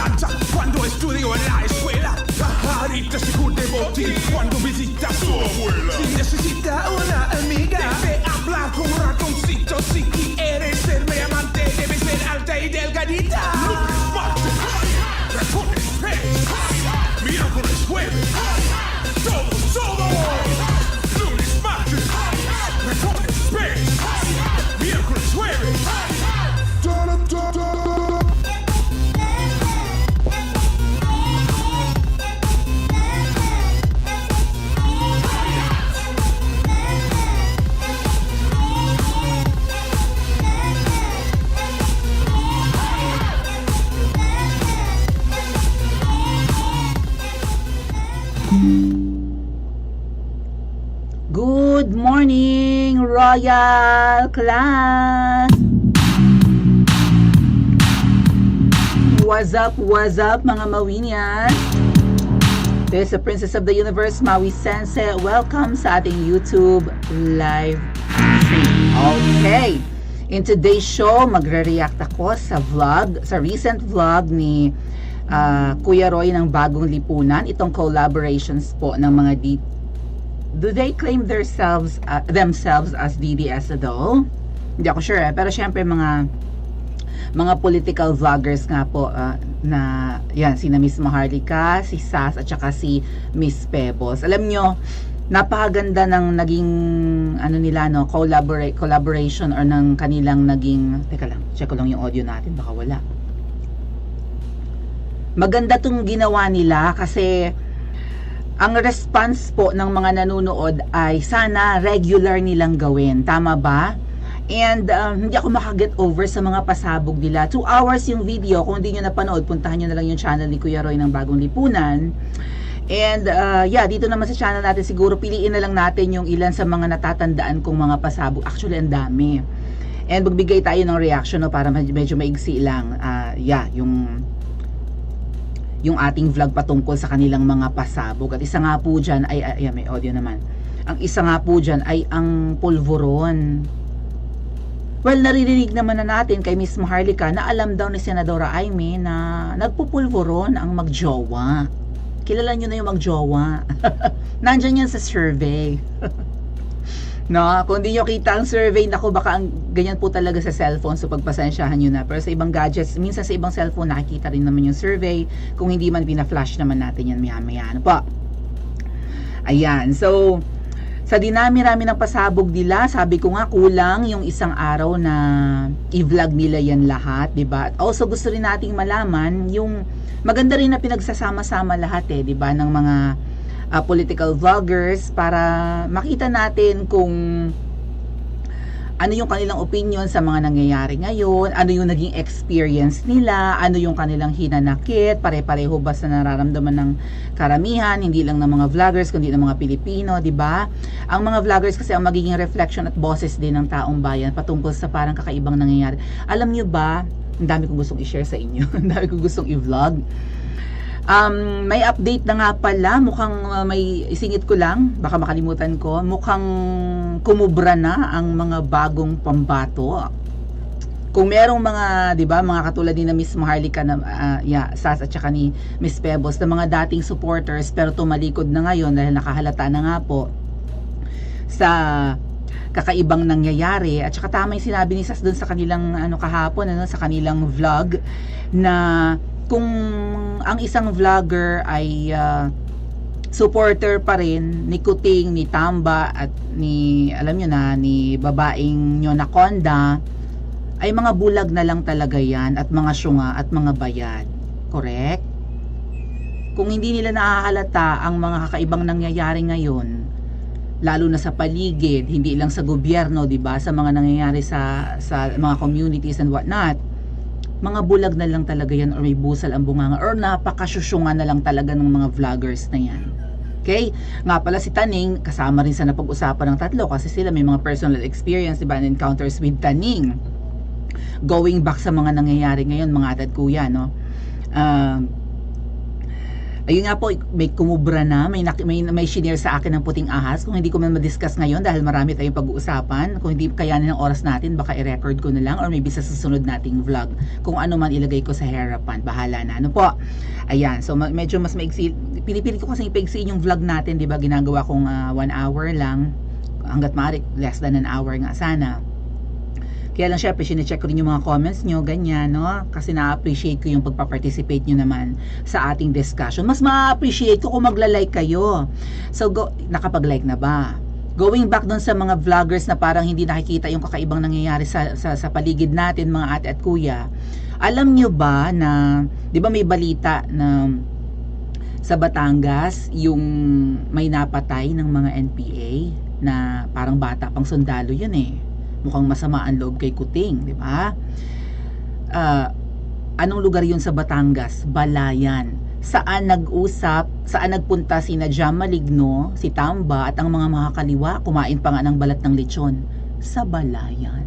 canta cuando estudio en la escuela. Pajarita se curte botín cuando visita a su abuela. Si necesita una amiga, debe hablar con un ratoncito. Si quieres ser mi amante, debe ser alta y delgadita. Lunes, martes, ratones, pez. Miércoles, jueves, todo. Lunes, martes, ratones, pez. Miércoles, jueves. Good morning, Royal Class! What's up mga Mawinian? This is the Princess of the Universe, Maui Sensei. Welcome sa ating YouTube live stream. Okay, in today's show, magre-react ako sa recent vlog ni Kuya Roy ng Bagong Lipunan. Itong collaborations po ng mga do they claim themselves as DDS daw? Hindi ako sure pero syempre mga political vloggers nga po na yan, sina Miss Maharlika, si Sas at saka si Miss Pebbles. Alam nyo, napakaganda ng naging nila collaboration or ng kanilang naging, teka lang, check ko lang yung audio natin, baka wala. Maganda tong ginawa nila kasi ang response po ng mga nanonood ay sana regular nilang gawin. Tama ba? And hindi ako makaget over sa mga pasabog nila. 2 hours yung video. Kung hindi nyo napanood, puntahan nyo na lang yung channel ni Kuya Roy ng Bagong Lipunan. And dito naman sa channel natin, siguro piliin na lang natin yung ilan sa mga natatandaan kong mga pasabog. Actually, ang dami. And magbigay tayo ng reaction para medyo maigsi lang. Yung ating vlog patungkol sa kanilang mga pasabog. At isa nga po dyan ay may audio naman. Ang isa nga po dyan ay ang pulveron. Well, naririnig naman na natin kay Miss Maharlika na alam daw ni Senadora Aimee na nagpupulveron ang magjowa. Kilala nyo na yung magjowa. Nandyan yan sa survey. No, kung di nyo kita ang survey, naku, baka ang ganyan po talaga sa cellphone, so pagpasensyahan nyo na. Pero sa ibang gadgets, minsan sa ibang cellphone, nakikita rin naman yung survey. Kung hindi man, pina-flash naman natin yan maya-maya. Ano po? Ayan, so sa dinami-rami ng pasabog nila, sabi ko nga, kulang yung isang araw na i-vlog nila yan lahat, diba? At also gusto rin nating malaman yung maganda rin na pinagsasama-sama lahat diba, ng mga political vloggers para makita natin kung ano yung kanilang opinion sa mga nangyayari ngayon, ano yung naging experience nila, ano yung kanilang hinanakit, pare-pareho ba sa nararamdaman ng karamihan, hindi lang ng mga vloggers kundi ng mga Pilipino, di ba? Ang mga vloggers kasi ang magiging reflection at boses din ng taong bayan patungkol sa parang kakaibang nangyayari. Alam nyo ba, ang dami kong gustong i-share sa inyo, ang dami kong gustong i-vlog. May update na nga pala, mukhang may isingit ko lang, baka makalimutan ko, mukhang kumubra na ang mga bagong pambato. Kung merong mga, 'di ba, mga katulad ni na Miss Maharlika na Sas at saka ni Miss Pebbles na mga dating supporters pero tumalikod na ngayon dahil nakahalata na nga po sa kakaibang nangyayari. At saka tama yung sinabi ni Sas doon sa kanilang kahapon sa kanilang vlog na kung ang isang vlogger ay supporter pa rin ni Kuting, ni Tamba at ni, alam nyo na, ni babaeng Nyonaconda, ay mga bulag na lang talaga yan at mga syunga at mga bayad. Correct? Kung hindi nila naahalata ang mga kakaibang nangyayari ngayon, lalo na sa paligid, hindi lang sa gobyerno, diba, sa mga nangyayari sa mga communities and whatnot, mga bulag na lang talaga yan or may busal ang bunganga or napakasyusyunga na lang talaga ng mga vloggers na yan. Okay? Nga pala si Taning, kasama rin sa napag-usapan ng tatlo kasi sila may mga personal experience, diba, and encounters with Taning. Going back sa mga nangyayari ngayon, mga atad kuya, no? Ayun nga po, may kumubra na, may shinare sa akin ng puting ahas. Kung hindi ko man ma-discuss ngayon dahil marami tayong pag-uusapan, kung hindi kayanin ng oras natin, baka i-record ko na lang or maybe sa susunod nating vlog. Kung ano man ilagay ko sa harapan, bahala na. Ano po? Ayan, so medyo mas maigsi. Pinipilit ko kasi ipaigsiin yung vlog natin, di ba? Ginagawa kong 1 hour lang. Hanggat maaari, less than an hour nga sana. Kaya lang syempre, sinecheck ko rin yung mga comments nyo, ganyan, no? Kasi na-appreciate ko yung pagpa-participate nyo naman sa ating discussion. Mas ma-appreciate ko kung magla-like kayo. So, nakapag-like na ba? Going back dun sa mga vloggers na parang hindi nakikita yung kakaibang nangyayari sa paligid natin, mga ate at kuya. Alam nyo ba na, di ba may balita na sa Batangas, yung may napatay ng mga NPA na parang bata pang sundalo yun eh. Mukhang masama ang loob kay Kuting, di ba? Anong lugar yun sa Batangas? Balayan. Saan nagpunta sina Jam Maligno, si Tamba at ang mga makakaliwa, kumain pa nga ng balat ng lechon sa Balayan.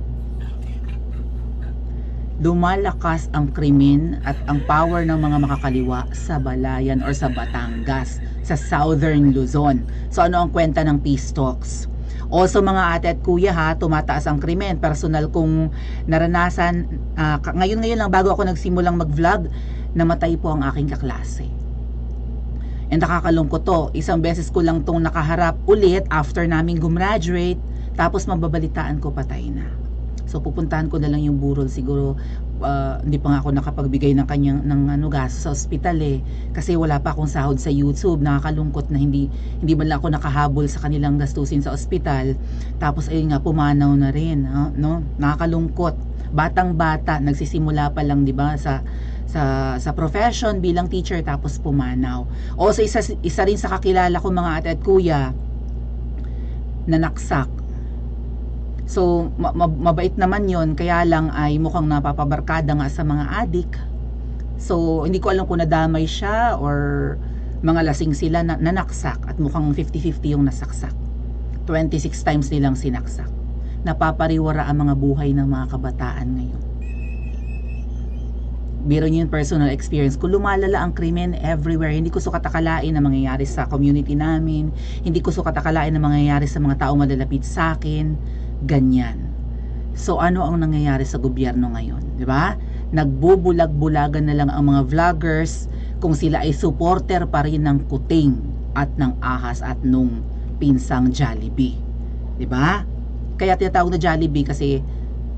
Lumalakas ang krimen at ang power ng mga makakaliwa sa Balayan or sa Batangas, sa Southern Luzon. So ano ang kwenta ng peace talks? Also mga ate at kuya ha, tumataas ang krimen. Personal kong naranasan, ngayon lang bago ako nagsimulang mag-vlog, namatay po ang aking kaklase. And nakakalungkot to, isang beses ko lang tong nakaharap ulit after namin gumraduate, tapos mababalitaan ko patay na. So pupuntahan ko na lang yung burol, siguro hindi pa nga ako nakapagbigay ng kanyang gasto sa ospital eh, kasi wala pa akong sahod sa YouTube. Nakakalungkot na hindi man lang ako nakahabol sa kanilang gastusin sa ospital. Tapos ayun nga, pumanaw na rin, no? Nakakalungkot. Batang-bata, nagsisimula pa lang, 'di ba, sa profession bilang teacher, tapos pumanaw. O sa isa rin sa kakilala ko mga ate at kuya, nanaksak. So, mabait naman yon, kaya lang ay mukhang napapabarkada nga sa mga adik. So, hindi ko alam kung nadamay siya or mga lasing sila na nanaksak at mukhang 50-50 yung nasaksak. 26 times nilang sinaksak. Napapariwara ang mga buhay ng mga kabataan ngayon. Biro niyo yung personal experience ko, lumalala ang krimen everywhere. Hindi ko sukat akalain na mangyayari sa community namin. Hindi ko sukat akalain na mangyayari sa mga taong malalapit sa akin. Ganyan. So ano ang nangyayari sa gobyerno ngayon, di ba? Nagbubulag-bulagan na lang ang mga vloggers kung sila ay supporter pa rin ng Kuting at ng Ahas at nung pinsang Jollibee, di ba? Kaya tinatawag na Jollibee kasi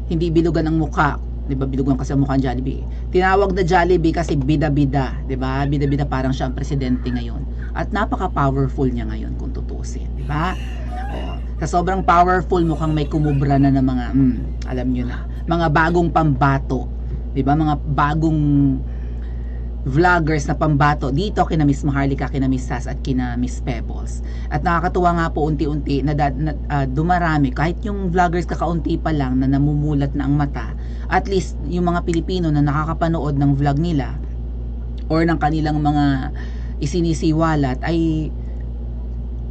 hindi bilugan ang mukha, di ba? Bilugan kasi ang mukha ng Jollibee. Tinawag na Jollibee kasi bida-bida, di ba? Bida-bida, parang siya ang presidente ngayon. At napaka-powerful niya ngayon kung tutusin, di ba? Sa sobrang powerful, mukhang may kumubra na ng mga, alam nyo na, mga bagong pambato. Diba? Mga bagong vloggers na pambato dito kina Miss Maharlika, kina Miss Sass at kina Miss Pebbles. At nakakatuwa nga po unti-unti na dumarami, kahit yung vloggers kakaunti pa lang na namumulat na ang mata, at least yung mga Pilipino na nakakapanood ng vlog nila or ng kanilang mga isinisiwalat ay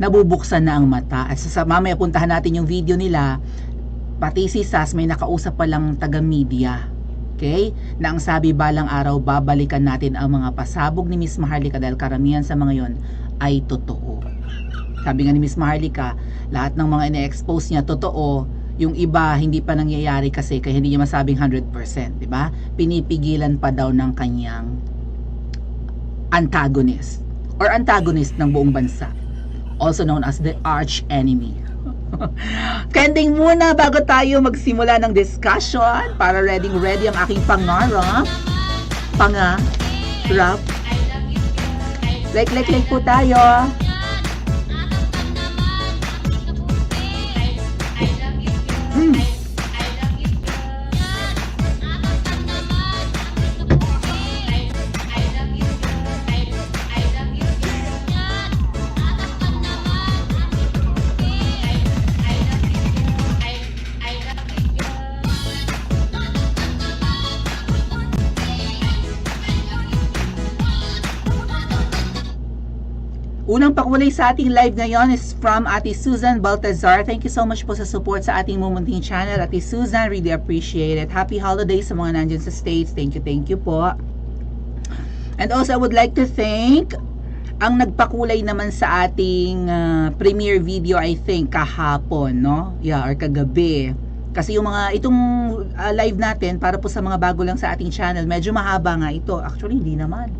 nabubuksan na ang mata. At sa mamaya puntahan natin yung video nila, pati si Sass may nakausap pa lang taga-media, okay, na ang sabi balang araw babalikan natin ang mga pasabog ni Miss Maharlika dahil karamihan sa mga yon ay totoo. Sabi nga ni Miss Maharlika, lahat ng mga ina-expose niya totoo, yung iba hindi pa nangyayari kasi kaya hindi niya masabing 100%, di ba? Pinipigilan pa daw ng kanyang antagonist ng buong bansa, also known as the arch enemy. Kending muna bago tayo magsimula ng discussion para ready ang aking pangarap. Like po tayo. Unang pakulay sa ating live ngayon is from Ate Susan Baltazar. Thank you so much po sa support sa ating Mumunting channel. Ate Susan, really appreciate it. Happy holidays sa mga nandyan sa States. Thank you po. And also, I would like to thank ang nagpakulay naman sa ating premiere video, I think kahapon, no? Yeah, or kagabi. Kasi yung mga itong live natin para po sa mga bago lang sa ating channel, medyo mahaba nga ito. Actually, hindi naman.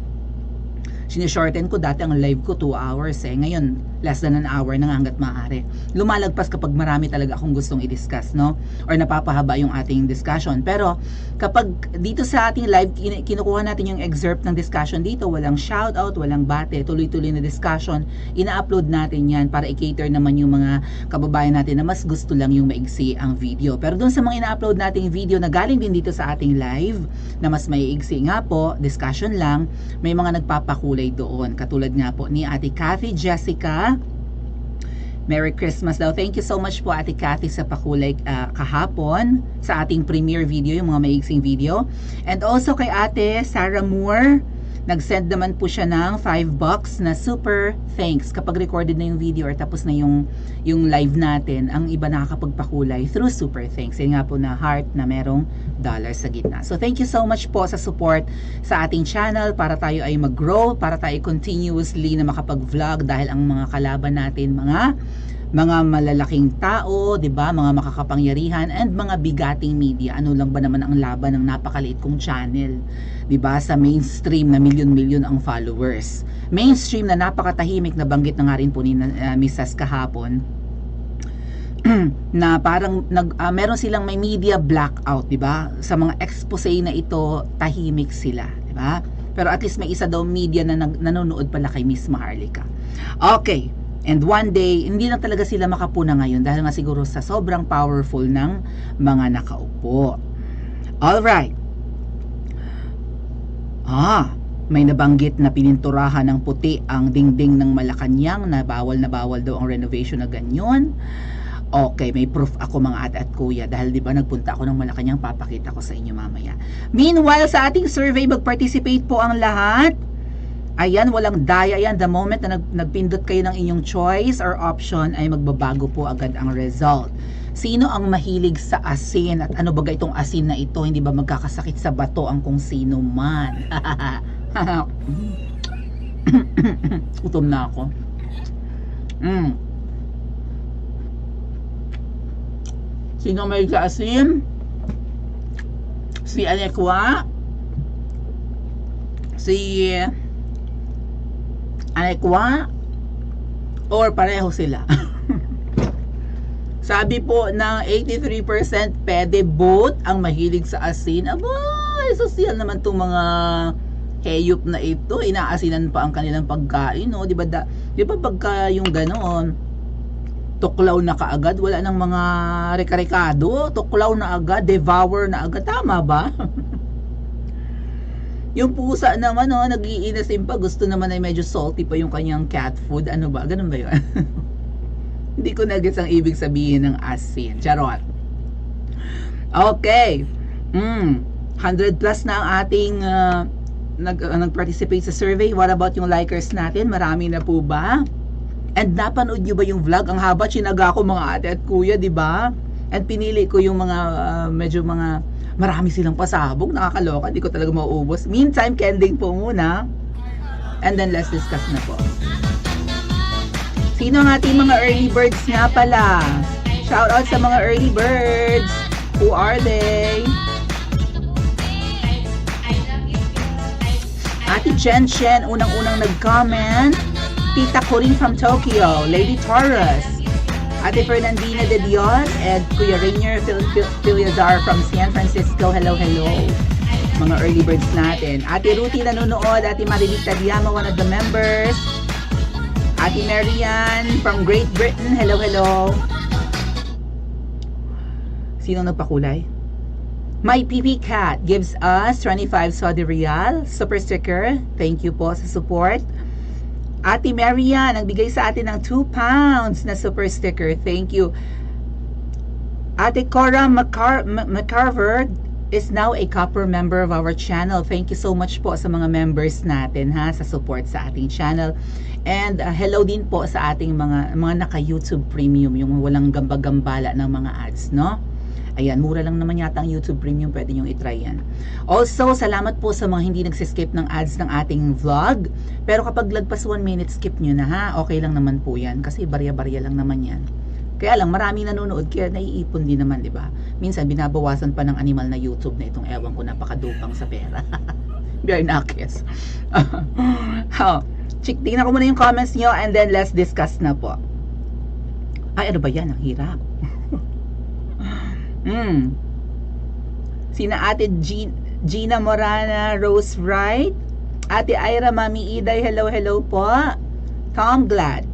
Sinishorten ko dati ang live ko 2 hours eh. Ngayon, less than an hour na hanggat maaari. Lumalagpas kapag marami talaga akong gustong i-discuss, no? Or napapahaba yung ating discussion. Pero kapag dito sa ating live, kinukuha natin yung excerpt ng discussion dito, walang shoutout, walang bate, tuloy-tuloy na discussion, ina-upload natin yan para i-cater naman yung mga kababayan natin na mas gusto lang yung maigsi ang video. Pero doon sa mga ina-upload nating video na galing din dito sa ating live, na mas maiigsi nga po, discussion lang, may mga nagpapakulay doon. Katulad nga po ni Ate Cathy Jessica. Merry Christmas daw. Thank you so much po Ate Cathy sa pakulay kahapon sa ating premiere video, yung mga maigsing video. And also kay Ate Sarah Moore, nag-send naman po siya ng $5 na super thanks kapag recorded na yung video or tapos na yung live natin. Ang iba nakakapagpakulay through super thanks. Yan nga po na heart na merong dollar sa gitna. So thank you so much po sa support sa ating channel para tayo ay mag-grow, para tayo continuously na makapag-vlog dahil ang mga kalaban natin, mga malalaking tao, 'di ba? Mga makakapangyarihan and mga bigating media. Ano lang ba naman ang laban ng napakaliit kong channel, 'di ba? Sa mainstream na milyon-milyon ang followers. Mainstream na napakatahimik, na banggit na nga rin po ni Mrs. kahapon. Na parang meron silang may media blackout, 'di ba? Sa mga expose na ito, tahimik sila, 'di ba? Pero at least may isa daw media na nanonood pala kay Miss Maharlika. Okay. And one day, hindi lang talaga sila makapuna ngayon dahil nga siguro sa sobrang powerful ng mga nakaupo. Alright. May nabanggit na pininturahan ng puti ang dingding ng Malacanang na bawal daw ang renovation na ganyan. Okay, may proof ako mga ate at kuya dahil di ba nagpunta ako ng Malacanang, papakita ko sa inyo mamaya. Meanwhile, sa ating survey, mag-participate po ang lahat. Ayan, walang daya yan. The moment na nagpindot kayo ng inyong choice or option ay magbabago po agad ang result. Sino ang mahilig sa asin? At ano baga itong asin na ito? Hindi ba magkakasakit sa bato ang kung sino man? Utom na ako. Sino may sa asin? Si Alekwa? Si Alekwa? Or pareho sila? Sabi po ng 83% pwede both ang mahilig sa asin. Abay, social naman itong mga hayop na ito. Inaasinan pa ang kanilang pagkain, no? Di ba pagka yung ganoon, tuklaw na kaagad, wala nang mga rekarekado, tuklaw na agad, devour na agad, tama ba? Yung pusa naman, no, nag-iinasim pa, gusto naman ay medyo salty pa yung kanyang cat food. Ano ba? Ganun ba yun? Hindi ko na-gets ang ibig sabihin ng asin. Charot. Okay. 100 plus na ang ating nag-participate sa survey. What about yung likers natin? Marami na po ba? And napanood nyo ba yung vlog? Ang haba, chinaga ko mga ate at kuya, di ba? And pinili ko yung mga medyo mga marami silang pasabog, nakakaloka, di ko talaga mauubos. Meantime, kending po muna. And then let's discuss na po. Sino ang ating mga early birds nga pala? Shout out sa mga early birds. Who are they? Ate Chen Chen, unang-unang nag-comment. Tita Corinne from Tokyo. Lady Taurus. Ate Fernandina de Dios and Kuya Rainier Filiazar from San Francisco. Hello, hello. Mga early birds natin. Ate Ruthie nanonood. Ate Marilita Diama, one of the members. Ate Marian from Great Britain. Hello, hello. Sino nagpakulay? My PP Cat gives us 25 Saudi Riyal. Super sticker. Thank you po sa support. Ate Marian, nagbigay sa atin ng 2 pounds na super sticker. Thank you. Ate Cora McCarver is now a copper member of our channel. Thank you so much po sa mga members natin sa support sa ating channel. And hello din po sa ating mga naka-YouTube Premium, yung walang gamba-gambala ng mga ads, no? Ayan, mura lang naman yata ang YouTube Premium, pwede nyo itry yan. Also, salamat po sa mga hindi nagsiskip ng ads ng ating vlog. Pero kapag lagpas 1 minute, skip nyo na ha. Okay lang naman po yan, kasi barya-barya lang naman yan. Kaya lang, maraming nanonood, kaya naiipon din naman, di ba? Minsan, binabawasan pa ng animal na YouTube na itong ewan ko, napakadupang sa pera. Bare nakes. Tingnan ko muna yung comments nyo and then let's discuss na po. Ay, ano ba yan? Ang hirap. Sina Ate Gina Morana, Rose Wright, Ate Ira, Mami Iday, hello po. Tom Glad,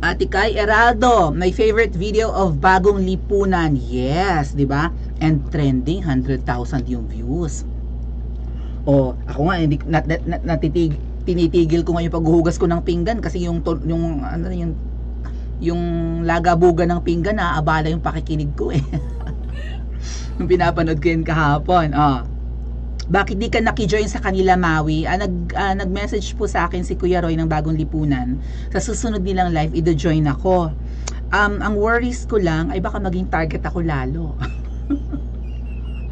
Ate Kai Eraldo, my favorite video of Bagong Lipunan. Yes, di ba? And trending, 100,000 yung views. O, ako nga, hindi, tinitigil ko nga yung paghuhugas ko ng pinggan kasi yung lagabuga ng pinggan, naabala yung pakikinig ko eh. Nung pinapanood ko yun kahapon. Bakit di ka nakijoin sa kanila, Maui? Nag-message po sa akin si Kuya Roy ng Bagong Lipunan. Sa susunod nilang live, i-join ako. Ang worries ko lang ay baka maging target ako lalo.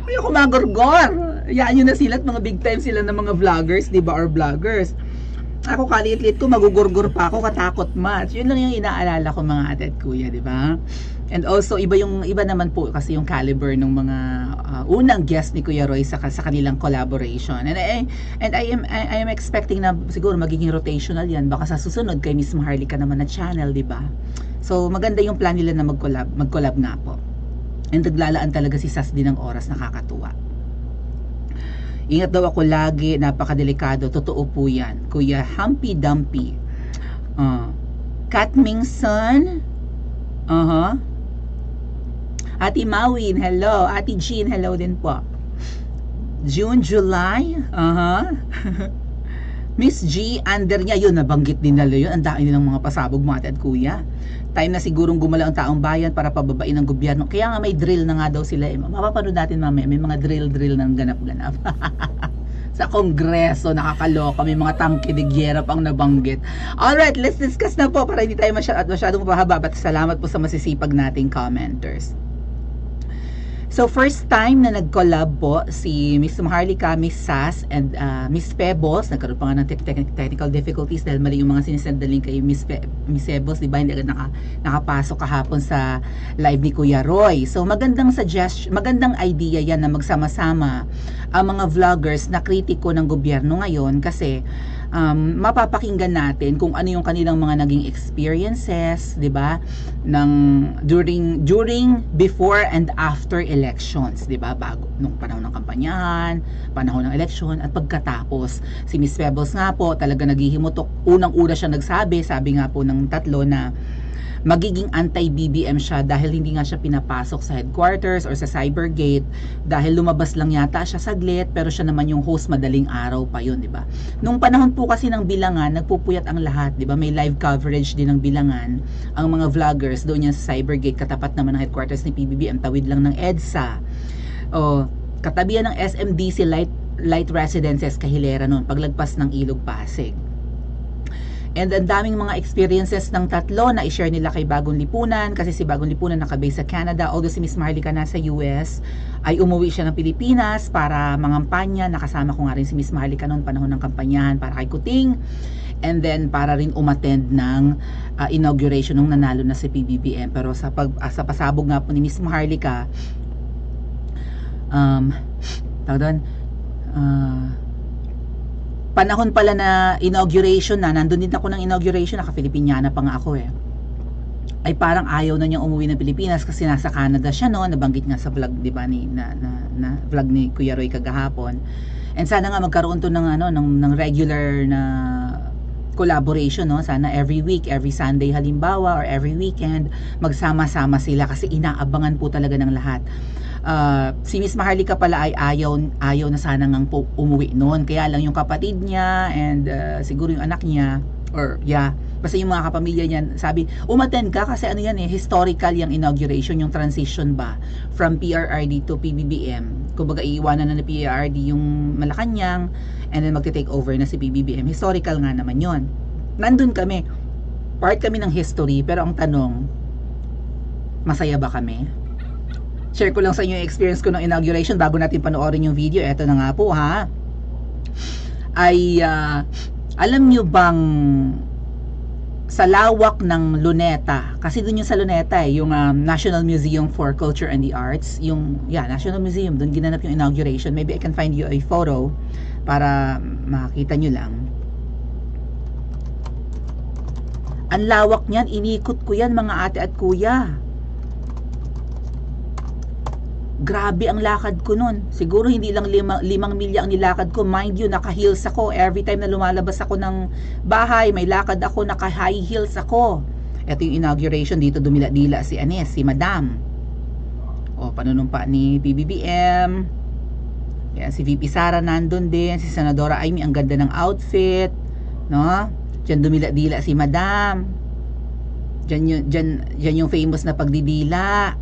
Ay, ako magorgor. Yan yun na sila at mga big time sila ng mga vloggers, di ba? Or vloggers. Ako kaliit-liit ko, magugurgur pa ako, katakot match. Yun lang yung inaalala ko mga ate at kuya, di ba? And also, iba naman po kasi yung caliber ng mga unang guest ni Kuya Roy sa kanilang collaboration. And I am expecting na siguro magiging rotational yan. Baka sa susunod kay Miss Maharlika naman na channel, di ba? So, maganda yung plan nila na mag-collab nga po. And naglalaan talaga si Sas din ng oras, nakakatuwa. Ingat daw ako lagi, napakadelikado. Totoo po yan. Kuya Humpy Dumpy. Kat Mingson. Ate Mawin, hello. Ate Jean, hello din po. June, July. Miss G, under niya. Yun, nabanggit din nila yun. Ang dami nilang mga pasabog, mga ate at kuya. Time na sigurong gumalaw ang taong bayan para pababain ng gobyerno. Kaya nga may drill na nga daw sila. Mapapanood natin mamaya. May mga drill ng ganap-ganap. Sa kongreso, nakakaloka. May mga tangke de gyera pang nabanggit. Alright, let's discuss na po para hindi tayo masyadong pahaba. At salamat po sa masisipag nating commenters. So, first time na nag-collab po si Miss Maharlika, Miss Sas, and Miss Pebbles. Nagkaroon pa nga ng technical difficulties dahil mali yung mga sinisend na link kay Miss Pebbles. Diba? Hindi agad nakapasok kahapon sa live ni Kuya Roy. So, magandang idea yan na magsama-sama ang mga vloggers na kritiko ng gobyerno ngayon kasi mapapakinggan natin kung ano yung kanilang mga naging experiences, 'di ba? During, before and after elections, 'di ba? Bago nung panahon ng kampanyahan, panahon ng election at pagkatapos. Si Miss Pebbles nga po talaga naghihimutok. Unang-una siya sabi nga po ng tatlo na magiging anti-BBM siya dahil hindi nga siya pinapasok sa headquarters or sa Cybergate dahil lumabas lang yata siya saglit pero siya naman yung host madaling araw pa yun, di ba? Nung panahon po kasi ng Bilangan, nagpupuyat ang lahat, di ba? May live coverage din ng Bilangan. Ang mga vloggers doon yan sa Cybergate, katapat naman ng headquarters ni PBBM, tawid lang ng EDSA. Katabihan ng SMDC Light Residences Kahilera noon, paglagpas ng Ilog Pasig. And ang daming mga experiences ng tatlo na i-share nila kay Bagong Lipunan kasi si Bagong Lipunan nakabase sa Canada, although si Miss Maharlika nasa US ay umuwi siya ng Pilipinas para mangampanya. Nakasama ko nga rin si Miss Maharlika noon panahon ng kampanyahan para kay Kuting and then para rin umattend ng inauguration nung nanalo na si PBBM. Pero sa pasabog nga po ni Miss Maharlika panahon pala na inauguration na, nandun din ako ng inauguration, naka-Filipiniana pa nga ako ay parang ayaw na niyang umuwi ng Pilipinas kasi nasa Canada siya noon, nabanggit nga sa vlog, di ba, na vlog ni Kuya Roy kagahapon. And sana nga magkaroon to ng regular na collaboration, no? Sana every week, every Sunday halimbawa, or every weekend, magsama-sama sila kasi inaabangan po talaga ng lahat. Si Miss Maharlika pala ay ayaw na sana ngang umuwi noon. Kaya lang yung kapatid niya and siguro yung anak niya basta yung mga kapamilya niya sabi, umattend ka kasi historical yung inauguration, yung transition ba from PRRD to PBBM. Kumbaga iiwanan na PRRD yung Malacanang and then magte-take over na si PBBM. Historical nga naman yon. Nandun kami. Part kami ng history, pero ang tanong, masaya ba kami? Share ko lang sa inyo yung experience ko ng inauguration bago natin panoorin yung video. Eto na nga po ha. Alam nyo bang sa lawak ng Luneta, kasi dun yung sa Luneta yung National Museum for Culture and the Arts, yung National Museum, dun ginanap yung inauguration. Maybe I can find you a photo para makita nyo lang. Ang lawak niyan, inikot ko yan mga ate at kuya. Grabe ang lakad ko nun. Siguro hindi lang 5 milya ang nilakad ko. Mind you, naka-heels ako. Every time na lumalabas ako ng bahay, may lakad ako, naka-high heels ako. Ito yung inauguration. Dito dumila-dila si si Madam. O, panunumpa ni PBBM. Yan, si VP Sara nandun din. Si Senadora Amy, ang ganda ng outfit. No? Diyan dumila-dila si Madam. Diyan yung famous na pagdidila.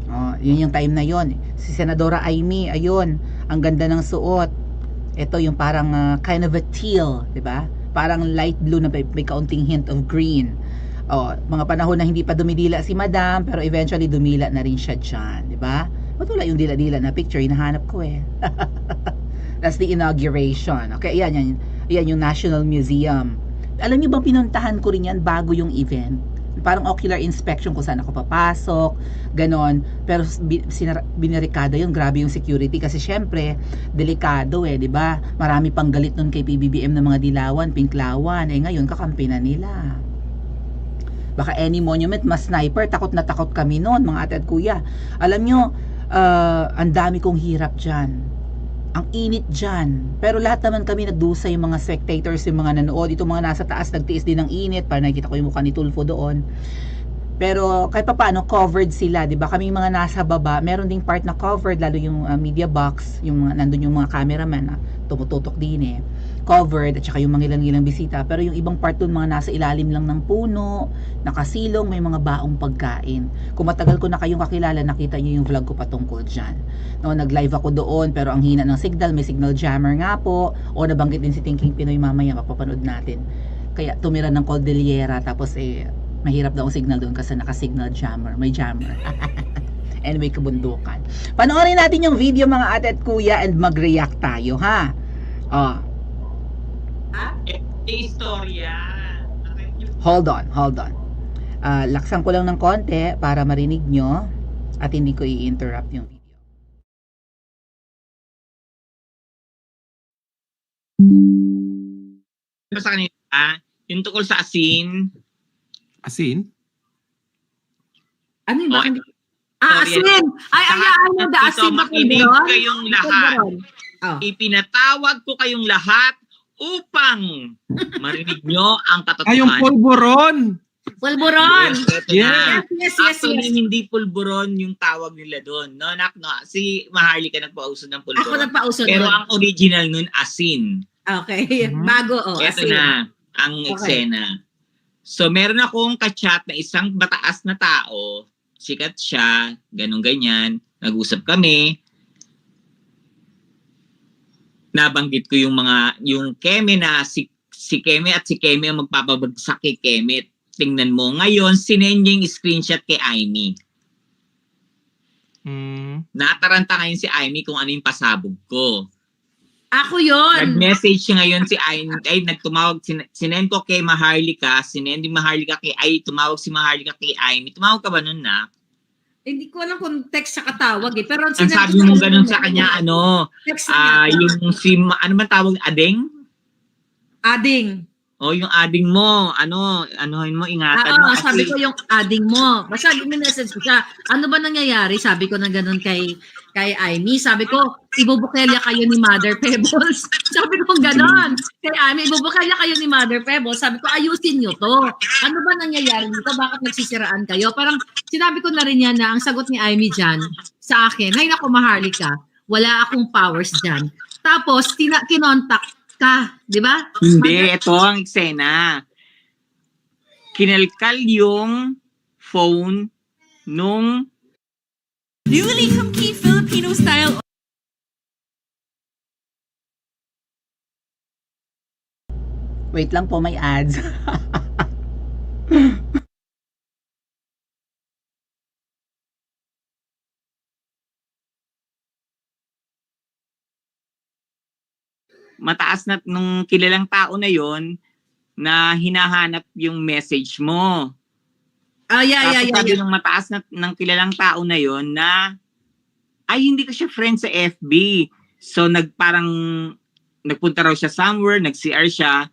Oh, yun yung time na yon. Si Senadora Amy, ayun, ang ganda ng suot. Ito yung parang kind of a teal, 'di ba? Parang light blue na may kaunting hint of green. Oh, mga panahon na hindi pa dumidila si Madam, pero eventually dumila na rin siya diyan, 'di ba? Ba't wala yung dila-dila na picture? Hinahanap ko eh. That's the inauguration. Okay, yan yung National Museum. Alam niyo bang pinuntahan ko rin yan bago yung event? Parang ocular inspection kung saan ako papasok, ganon. Pero binarikada yun, grabe yung security kasi syempre, delikado eh, di ba? Marami pang galit nun kay PBBM ng mga dilawan, pinklawan. Eh ngayon, kakampi na nila. Baka any monument, mas sniper, takot na takot kami noon, mga ate at kuya. Alam nyo, ang dami kong hirap dyan. Ang init dyan. Pero lahat naman kami nagdusa, yung mga spectators, yung mga nanood. Itong mga nasa taas, nagtiis din ng init. Para nakikita ko yung mukha ni Tulfo doon. Pero kahit pa paano, covered sila. Diba? Kaming mga nasa baba, meron ding part na covered. Lalo yung media box, yung nandun yung mga cameraman na tumututok din eh. Covered, at saka yung mga ilang bisita. Pero yung ibang part doon, mga nasa ilalim lang ng puno, nakasilong, may mga baong pagkain. Kung matagal ko na kayong kakilala, nakita nyo yung vlog ko patungkol dyan. No, nag-live ako doon, pero ang hina ng signal, may signal jammer nga po. O nabanggit din si Thinking Pinoy mamaya, mapapanood natin. Kaya tumira ng Cordillera, tapos mahirap daw ang signal doon kasi naka-signal jammer. May jammer. Anyway, kabundukan. Panoorin natin yung video mga ate at kuya and mag-react tayo, ha? Oh. Istorya. Hold on. Laksan ko lang ng konti para marinig nyo at hindi ko i-interrupt yung video. Sa kanila, yung tungkol sa asin. Asin? Ano yun? Bakit? Asin! Ano da asin na makinig kayong lahat. Oh. Ipinatawag ko kayong lahat upang marinig nyo ang katotohanan. Ay, yung pulburon! Pulburon! Yeah. Yes. Actually, hindi pulburon yung tawag nila doon. No, si Maharlika nagpauso ng pulburon. Ako nagpauso Pero nun. ang original nun, asin. Okay. Bago, Ito asin. na ang Okay. eksena. So, meron akong kachat na isang mataas na tao. Sikat siya, ganun-ganyan. Nag-usap kami. Nabanggit ko yung Keme na si Keme at si Keme ang magpapabagsak kay Keme. Tingnan mo. Ngayon, sinend niya yung screenshot kay Amy. Nataranta ngayon si Amy kung ano yung pasabog ko. Ako yun. Nag-message siya ngayon si Amy. Ay, nagtumawag. Sinend ko kay Maharlika. Sinend ni Maharlika tumawag si Maharlika kay Amy. Tumawag ka ba nun na? Hindi ko alam kung text sa katawag eh. Pero Ang sabi mo ganun sa kanya, text na niya. yung ano man tawag, ading? Ading. O yung ading mo, anuhin mo, ingatan mo. Oo, sabi ko yung adding mo. Basta message ko siya. Ano ba nangyayari? Sabi ko na ganun kay Amy. Sabi ko, ibubukelya kayo ni Mother Pebbles. Sabi ko ganun. Kay Amy, ibubukelya kayo ni Mother Pebbles. Sabi ko, ayusin nyo to. Ano ba nangyayari dito? Bakit nagsisiraan kayo? Parang sinabi ko na rin yan na ang sagot ni Amy dyan sa akin, hay nako Maharlika, wala akong powers dyan. Tapos, kinontak ka, di ba? Hindi, ito ang eksena. Kinalkal yung phone nung Newly hunky Filipino style. Wait lang po, may ads. Mataas na nung kilalang tao na yon na hinahanap yung message mo. Tapos sabi ng mataas na ng kilalang tao na yon na ay hindi ko siya friend sa FB. So parang nagpunta raw siya somewhere, nag-CR siya.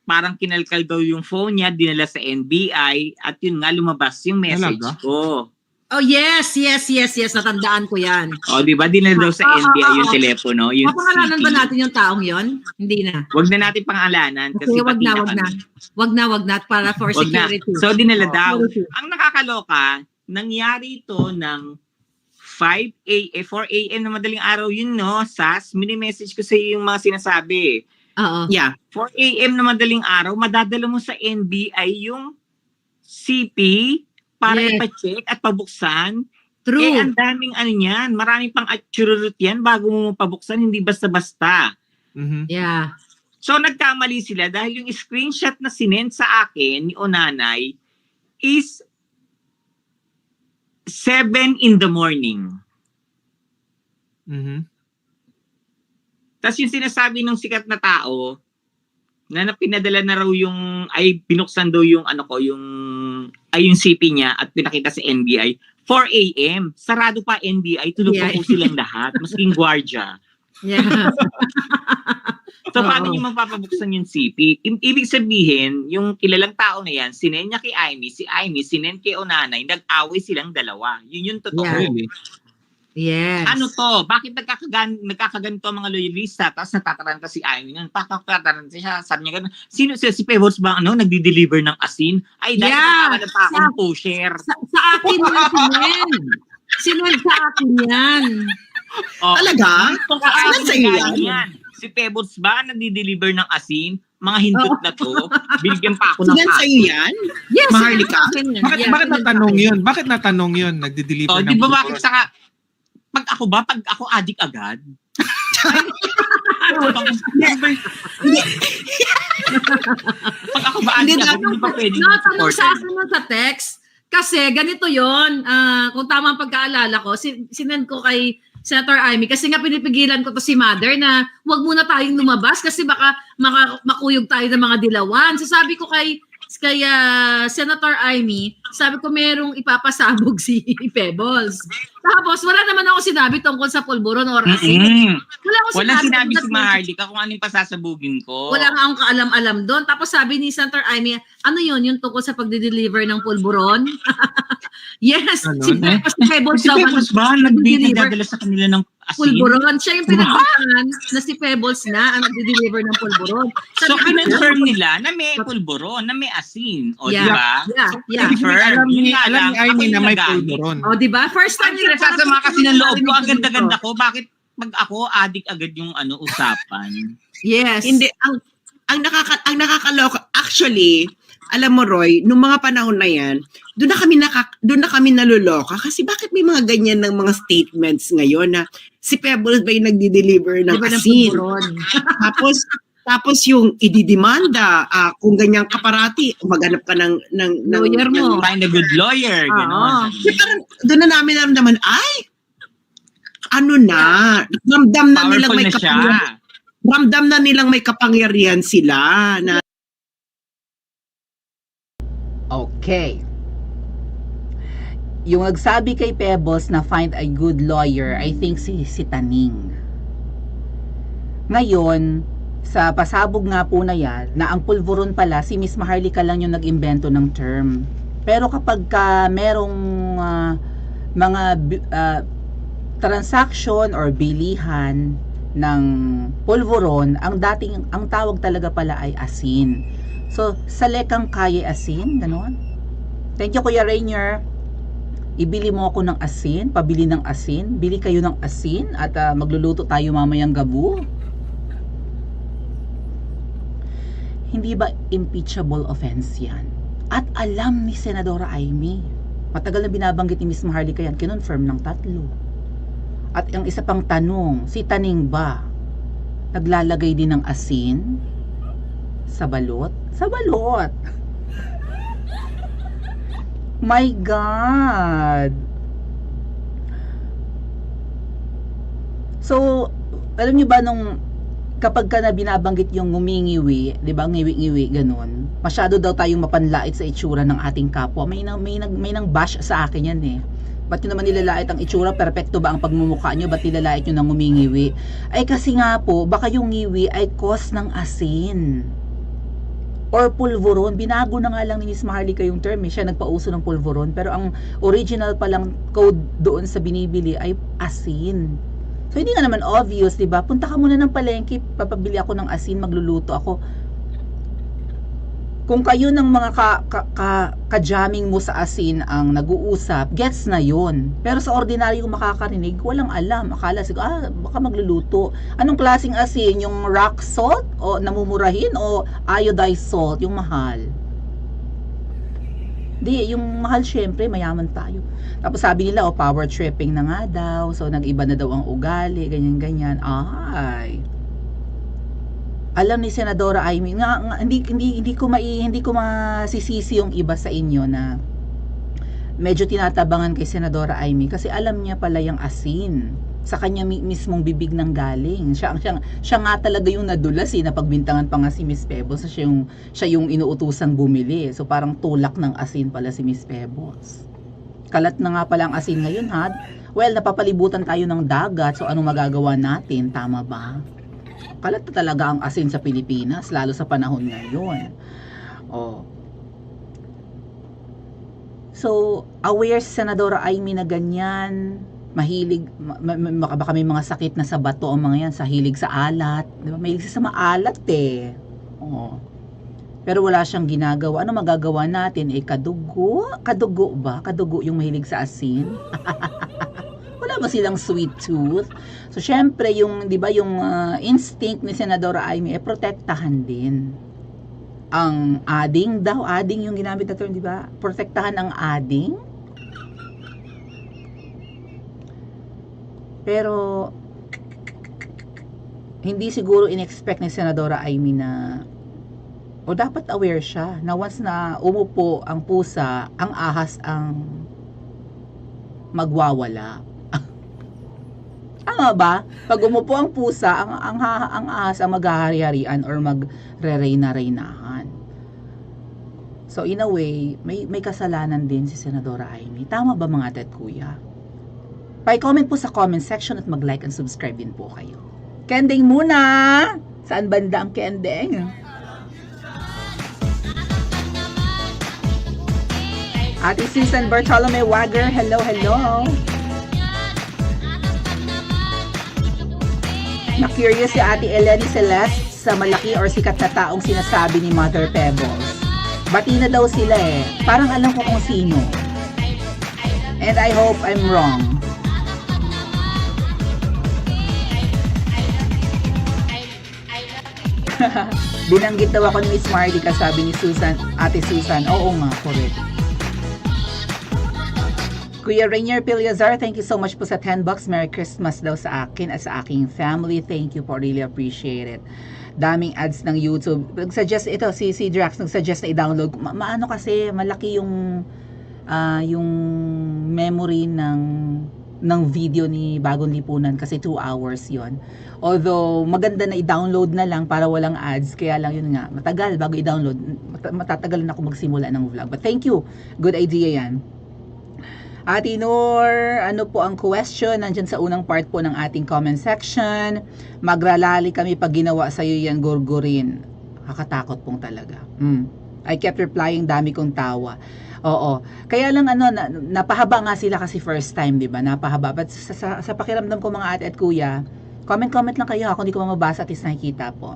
Parang kinalkal daw yung phone niya, dinala sa NBI at yun nga lumabas yung message Talaga? ko. Oh, yes. Natandaan ko yan. O, di ba? Dinala daw sa NBI yung telepono. Yung Papangalanan CP. ba natin yung taong yon? Hindi na. Wag na natin pangalanan kasi Wag pati na. kami. Wag na. Para for Wag na. security. So, dinala daw. Security. Ang nakakaloka, nangyari ito ng 4 a.m. na madaling araw yun, no? Sas, mini-message ko sa iyo yung mga sinasabi. Oo. Yeah. 4 a.m. na madaling araw, madadala mo sa NBI yung CP para Yes. ipa-check at pabuksan. True. Eh, ang daming ano yan. Maraming pang atchururut yan bago mo pabuksan, hindi basta-basta. Mhm. Yeah. So, nagkamali sila dahil yung screenshot na sinend sa akin ni Onanay is 7 in the morning. Mhm. Tapos yung sinasabi ng sikat na tao na pinadala na raw yung ay binuksan daw yung yung CP niya at pinakita sa NBI 4 a.m. Sarado pa NBI, tulog pa Yeah. po silang lahat, masking gwardiya. Yeah. So paano Oo. niyo mapapabuksan yung CP? Ibig sabihin, yung kilalang tao na yan, sinend niya kay Amy, si Amy sinend kay Onanay, nag-away silang dalawa. Yun yung totoo. Yeah. Really? Yes. Ano to? Bakit nagkakaganito ang mga loyalista? Tapos natataranta si Amy nun. Natataranta siya. Sabi niya gano'n. Sino si Pebbles ba nagdi-deliver ng asin? Ay, dahil Yeah. nagkakalat pa akong pusher. Sa akin yan, sinend. Sinend sa akin yan. Oh, Talaga? itong Saan sa'yo yan? Si Pebbles ba nagdi-deliver ng asin? Mga hindot na to. Bigyan pa ako ng Sinan sa'yo yan? Yes, Maharlika? sinend sa akin yan. Bakit, Yeah, bakit sinend sa natanong akin. yun? Bakit natanong yun? Nagdi-deliver Oh, ng di ba pulburon? bakit saka pag ako adik agad? Pag ako ba adik agad, hindi pa pwede Natanong sa akin nun sa text. Kasi ganito yon, kung tama ang pagkaalala ko, sinend ko kay Senator Amy kasi nga pinipigilan ko to si Mother na wag muna tayong lumabas kasi baka makuyog tayo ng mga dilawan. So sabi ko kay Senator Amy, sabi ko merong ipapasabog si Pebbles. Tapos wala naman ako sinabi tungkol sa pulburon or asin. Wala akong Walang sinabi si That- Maharlika kung anong pasasabugin ko. Wala nga akong kaalam-alam doon. Tapos sabi ni Senator Amy, ano yun? Yung tungkol sa pagde-deliver ng pulburon? Yes. Ano? Si Pebbles Si daw Pebbles ang ba nagde-deliver nagdadala sa kanila ng asin? pulburon. Siya yung pinagbahan na si Pebbles na ang nagde-deliver ng pulburon. So, Sabi ko, kinonfirm nila na may pulburon, na may asin. O, Yeah. di ba? Yeah. Confirm. Alam Yun ni nga lang, Amy ako na yung may nagamit. pulburon. O, di ba? First time Ang sinasasama kasi ng loob ko, ang ganda-ganda ko. Bakit pag ako, adik agad yung usapan? Yes. Hindi, ang nakakaloka, actually, alam mo Roy, nung mga panahon na yan, doon na kami naluloka kasi bakit may mga ganyan ng mga statements ngayon na si Pebbles ba yung nagdi-deliver ng Di ba ng asin? pulburon? tapos yung ididimanda, kung ganyan ka parati, maghanap ka ng Lawyer mo. Find a good lawyer, gano'n. Parang doon na namin naramdaman, ay, ano na, ramdam na nilang Powerful may na siya. kapangyarihan. Ramdam na nilang may kapangyarihan sila na Okay. Yung nagsabi kay Pebbles na find a good lawyer, I think si Taning. Ngayon, sa pasabog nga po na yan, na ang pulburon pala, si Miss Maharlika lang yung nag-imbento ng term. Pero kapag merong mga transaction or bilihan ng pulburon, ang tawag talaga pala ay asin. So, sa lekang kaya asin, ganon. Thank you, Kuya Rainier. Ibili mo ako ng asin, pabili ng asin, bili kayo ng asin at magluluto tayo mamayang gabu. Hindi ba impeachable offense yan? At alam ni Senadora Amy. Matagal na binabanggit ni Miss Maharlika yan, kinonfirm ng 3. At ang isa pang tanong, si Taning ba naglalagay din ng asin sa balot? Sa balot! My God. So, alam niyo ba nung kapag ka na binabanggit yung ngumingiwi, 'di ba? Ngiwi-ngiwi ganun. Masyado daw tayong mapanlait sa itsura ng ating kapwa. May nang bash sa akin yan eh. Ba't nyo naman nilalait ang itsura? Perpekto ba ang pagmumukha nyo? Ba't nilalait nyo ng ngumingiwi? Ay kasi nga po, baka yung ngiwi ay cause ng asin. Or pulveron. Binago na nga lang ni Miss Maharlika yung term eh. Siya nagpauso ng pulveron. Pero ang original palang code doon sa binibili ay asin. So, hindi nga naman obvious, di ba? Punta ka muna ng palengke, papabili ako ng asin, magluluto ako. Kung kayo ng mga ka-jamming mo sa asin ang nag-uusap, gets na yon. Pero sa ordinaryong makakarinig, walang alam. Akala siguro, baka magluluto. Anong klaseng asin? Yung rock salt? O namumurahin? O iodized salt? Yung mahal? Di, yung mahal syempre, mayaman tayo. Tapos sabi nila, power tripping na nga daw. So, nag-iba na daw ang ugali, ganyan-ganyan. Ay. Alam ni Senadora Amy, hindi ko masisisi yung iba sa inyo na medyo tinatabangan kay Senadora Amy kasi alam niya pala yung asin. Sa kanya mismong bibig nang galing. Siya nga talaga yung nadulas napagbintangan pa nga si Miss Pebbles. Siya yung inuutusang bumili. So parang tulak ng asin pala si Miss Pebbles. Kalat na nga pala ang asin ngayon ha. Well, napapalibutan tayo ng dagat. So anong magagawa natin? Tama ba? Kalat na talaga ang asin sa Pilipinas, lalo sa panahon ngayon. Oh. So, aware si Senadora Amy na ganyan, mahilig, baka may mga sakit na sa bato ang mga yan, sa hilig sa alat. Diba? Mahilig siya sa maalat eh. Oh. Pero wala siyang ginagawa. Ano magagawa natin? Kadugo? Kadugo ba? Kadugo yung mahilig sa asin? Wala ba silang sweet tooth? So, syempre, yung, di ba, yung instinct ni Senadora Amy, protektahan din. Ang ading daw, ading yung ginamit na term, di ba? Protektahan ang ading. Pero, hindi siguro in-expect ni Senadora Amy na, o dapat aware siya, na once na umupo ang pusa, ang ahas ang magwawala. Tama ba? Pag umupo ang pusa, ang ahas ang maghahari-harian or magre-reyna-reynahan. So, in a way, may kasalanan din si Senadora Amy. Tama ba mga ate at kuya? Pa-comment po sa comment section at mag-like and subscribe din po kayo. Kending muna! Saan banda ang kending? Ate Susan Bartolome Wagger, hello, hello! Na-curious si Ate Eleni Celeste sa malaki or sikat na taong sinasabi ni Mother Pebbles. Bati na daw sila eh. Parang alam ko kung sino. And I hope I'm wrong. Binanggit daw ako ni Miss Marlica, sabi ni Susan, Ate Susan. Oo nga, correct. Kuya Rainier Pilyazar, thank you so much po sa 10 bucks. Merry Christmas daw sa akin at sa aking family. Thank you po, really appreciate it. Daming ads ng YouTube. Nag-suggest ito, si Drax nag-suggest na i-download. Maano kasi, malaki yung memory ng video ni Bagong Lipunan kasi 2 hours yon. Although, maganda na i-download na lang para walang ads. Kaya lang yun nga, matagal bago i-download. Matatagalan ako magsimula ng vlog. But thank you. Good idea yan. Ate Nor, ano po ang question? Nandyan sa unang part po ng ating comment section. Magralali kami pag ginawa sa'yo yan, gurgurin. Kakatakot pong talaga. I kept replying, dami kong tawa. Oo. Kaya lang napahaba nga sila kasi first time, di ba? Napahaba. But sa pakiramdam ko mga ate at kuya, comment lang kayo. Kung di ko mabasa at least nakikita po.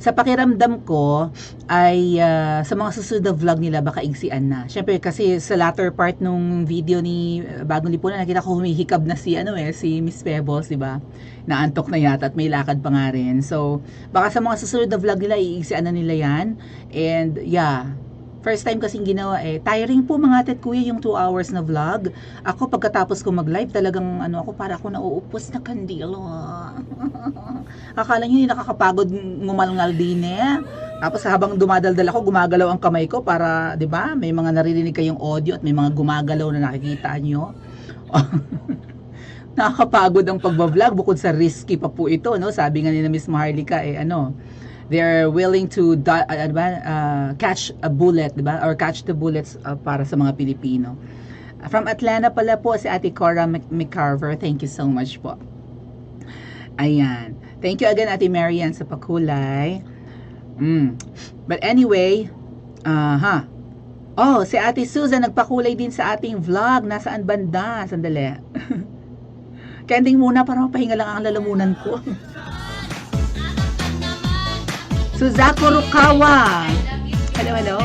Sa pakiramdam ko ay sa mga susunod na vlog nila baka igsian na. Syempre kasi sa latter part nung video ni Bagong Lipunan nakita ko humihikab na si Miss Pebbles, di ba? Naantok na yata at may lakad pa nga rin. So baka sa mga susunod na vlog nila iigsian na nila yan. And yeah, first time kasing ginawa tiring po mga ate at kuya yung 2 hours na vlog. Ako pagkatapos ko mag-live talagang para ako nauupos na kandilo. Akala nyo hindi nakakapagod ngumalngal din eh. Tapos habang dumadaldal ako, gumagalaw ang kamay ko para, 'di ba? May mga naririnig kayong audio at may mga gumagalaw na nakikita nyo. Nakakapagod ang pagbablog bukod sa risky pa po ito, no? Sabi nga ni Miss Maharlika, they're willing to catch a bullet, 'di ba? Or catch the bullets para sa mga Pilipino. From Atlanta pala po si Ate Cora McCarver. Thank you so much po. Ayan. Thank you again Ate Marian sa pakulay. But anyway, oh, si Ate Susan nagpakulay din sa ating vlog. Nasaan banda? Sandali. Kending muna para mapahinga lang ang lalamunan ko. Suzako Rukawa. Hello, hello.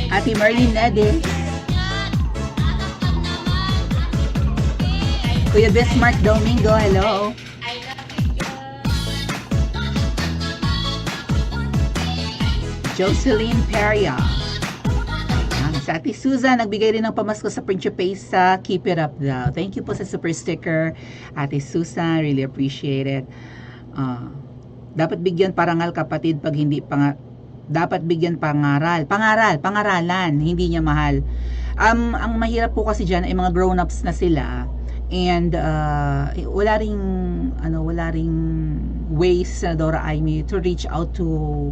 Ate Marlene Nede. Kuya Bismarck Domingo, hello. Jocelyn Peria. Sa Ate Susan, nagbigay rin ng pamasko sa Principesa. Keep it up daw. Thank you po sa super sticker. Ate Susan, really appreciate it. Dapat bigyan parangal kapatid pag hindi dapat bigyan pangaralan, hindi niya mahal. Ang mahirap po kasi diyan ay mga grown-ups na sila and wala ring ways na Dora Aimee to reach out to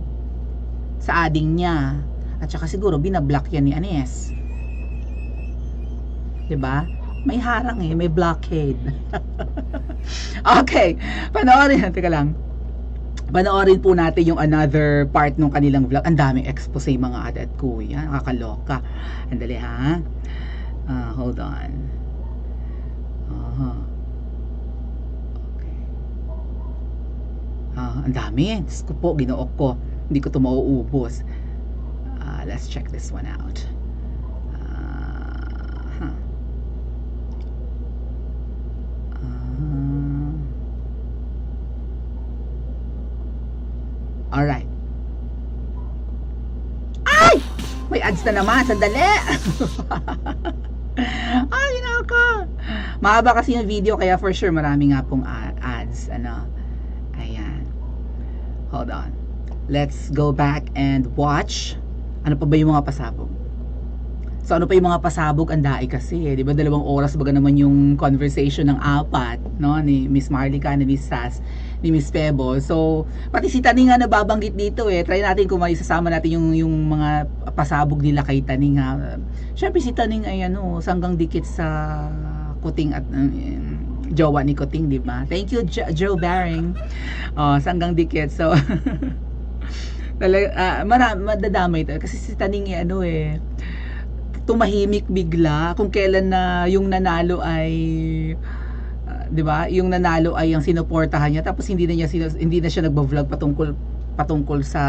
sa ading niya. At saka siguro binablock yan ni Anes. 'Di ba? May harang may blockade. Okay, panoorin po natin yung another part ng kanilang vlog. Ang daming expose mga adat ko. Yan, nakakaloka. Andali ha. Hold on. Okay. Ang dami. Diyos ko po, ginook ko. Hindi ko ito mauubos. Let's check this one out. Alright. Ay! May ads na naman. Sandali. Ay, naka. Mahaba kasi yung video kaya for sure marami nga pong ads. Ayan. Hold on. Let's go back and watch. Ano pa ba yung mga pasabog? So ano pa yung mga pasabog? Ang dai kasi di ba 2 oras baga naman yung conversation ng apat, no? Ni Miss Maharlika, ni Miss Sass, ni Miss Pebo. So pati si Taning nga nababanggit dito Try natin kung maisasama natin yung mga pasabog nila kay Taning ha. Syempre si Taning ay sanggang dikit sa Kuting at jowa ni Kuting, di ba? Thank you Joe Baring. Sanggang dikit. So madadamay kasi si Taning tumahimik bigla kung kailan na yung nanalo ay 'di ba? Yung nanalo ay ang sinuportahan niya tapos hindi na siya nagbo-vlog patungkol sa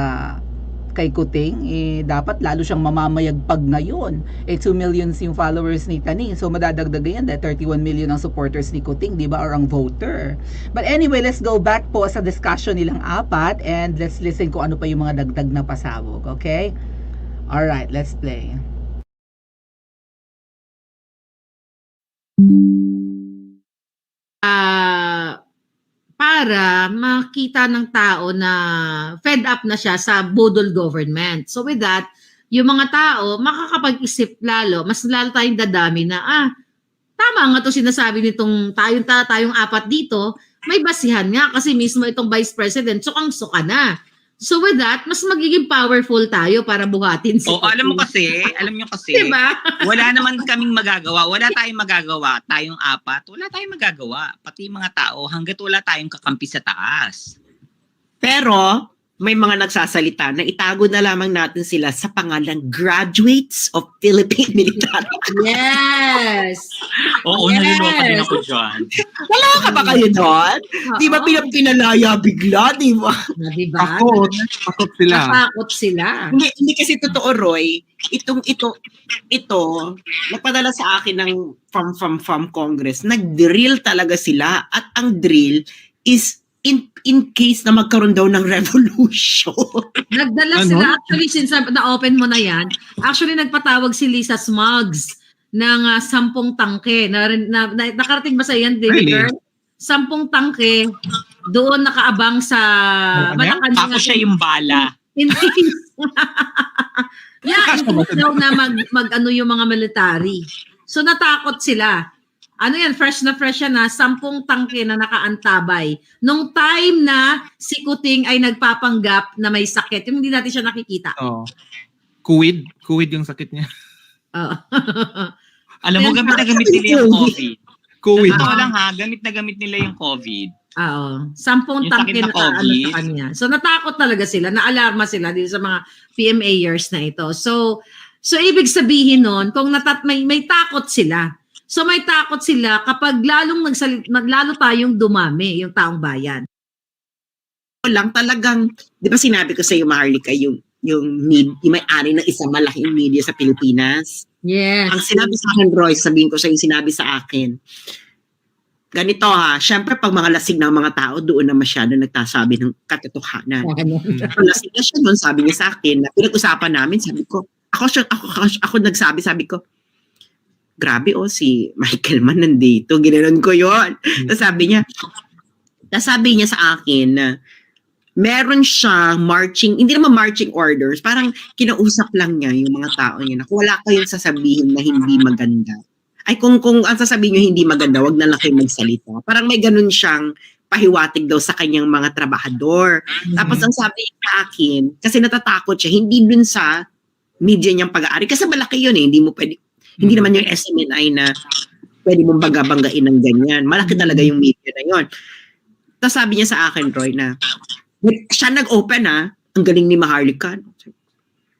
kay Kuting. Dapat lalo siyang mamamayagpag ngayon. 2 million yung followers ni Taning. So madadagdagan yan 31 million ang supporters ni Kuting, 'di ba? Or ang voter. But anyway, let's go back po sa discussion nilang apat and let's listen kung ano pa yung mga dagdag na pasabog, okay? All right, let's play. Para makita ng tao na fed up na siya sa budol government. So with that, yung mga tao makakapag-isip lalo, mas lalo tayong dadami na tama nga to sinasabi nitong tayong apat dito, may basihan nga kasi mismo itong Vice President sukang-suka na. So with that, mas magiging powerful tayo para buhatin si alam nyo kasi, diba? wala naman kaming magagawa. Wala tayong magagawa. Tayong apat, wala tayong magagawa. Pati mga tao, hanggat wala tayong kakampi sa taas. Pero may mga nagsasalita na itago na lamang natin sila sa pangalang graduates of Philippine Military. Yes! Oo, naliloko din ako dyan. Wala ka ba kayo doon? Di ba pinalaya bigla, di ba? Diba? Takot sila. Natakot sila. Hindi kasi totoo, Roy. Ito, nagpadala sa akin ng from Congress. Nag-drill talaga sila at ang drill is in case na magkaroon daw ng revolution. Nagdala Ano? sila, actually, since na-open mo na yan, actually nagpatawag si Lisa Smugs ng 10 tangke. Nakarating ba sa yan, David Really? Girl? 10 tangke, doon nakaabang sa Malacanang? Tapos siya yung bala. in case. Yeah, in case daw na mag-ano yung mga military. So natakot sila. Ano yan, fresh na 10 tangke na nakaantabay. Nung time na si Kuting ay nagpapanggap na may sakit, yung hindi natin siya nakikita. Oh. Kuwid yung sakit niya. Oo. Alam mo, gamit na gamit nila yung COVID. Kuwid. Totoo lang ha, gamit na gamit nila yung COVID. Oo. 10 Yung tangke sakit na na ano COVID. sa kanya. So natakot talaga sila, naalarma sila dito sa mga PMA years na ito. So ibig sabihin nun, kung may takot sila. So may takot sila kapag lalo tayong dumami, yung taong bayan. Lang talagang, di ba sinabi ko sa iyo, Maharlika, yung may-ari ng isang malaking media sa Pilipinas. Yes. Ang sinabi sa akin, Roy, sabihin ko sa yung sinabi sa akin, ganito ha, syempre pag mga lasing ng mga tao, doon na masyado nagtasabi ng katotohanan. Pag lasing na siya doon, sabi niya sa akin, na pinag-usapan namin, sabi ko, ako nagsabi, sabi ko, grabe si Michael man nandito, ginanon ko yon. Tapos sabi niya sa akin na meron siya hindi naman marching orders, parang kinausap lang niya yung mga tao niya na kung wala kayong sasabihin na hindi maganda. Ay kung ang sasabihin niyo hindi maganda, wag na lang kayo magsalita. Parang may ganun siyang pahiwatig daw sa kanyang mga trabahador. Tapos ang sabi niya sa akin, kasi natatakot siya, hindi dun sa media niyang pag-aari. Kasi malaki yun hindi naman yung SMNI na pwede mong banggain ng ganyan. Malaki talaga yung media na yun. Tapos sabi niya sa akin, Roy, na siya nag-open ang galing ni Maharlika.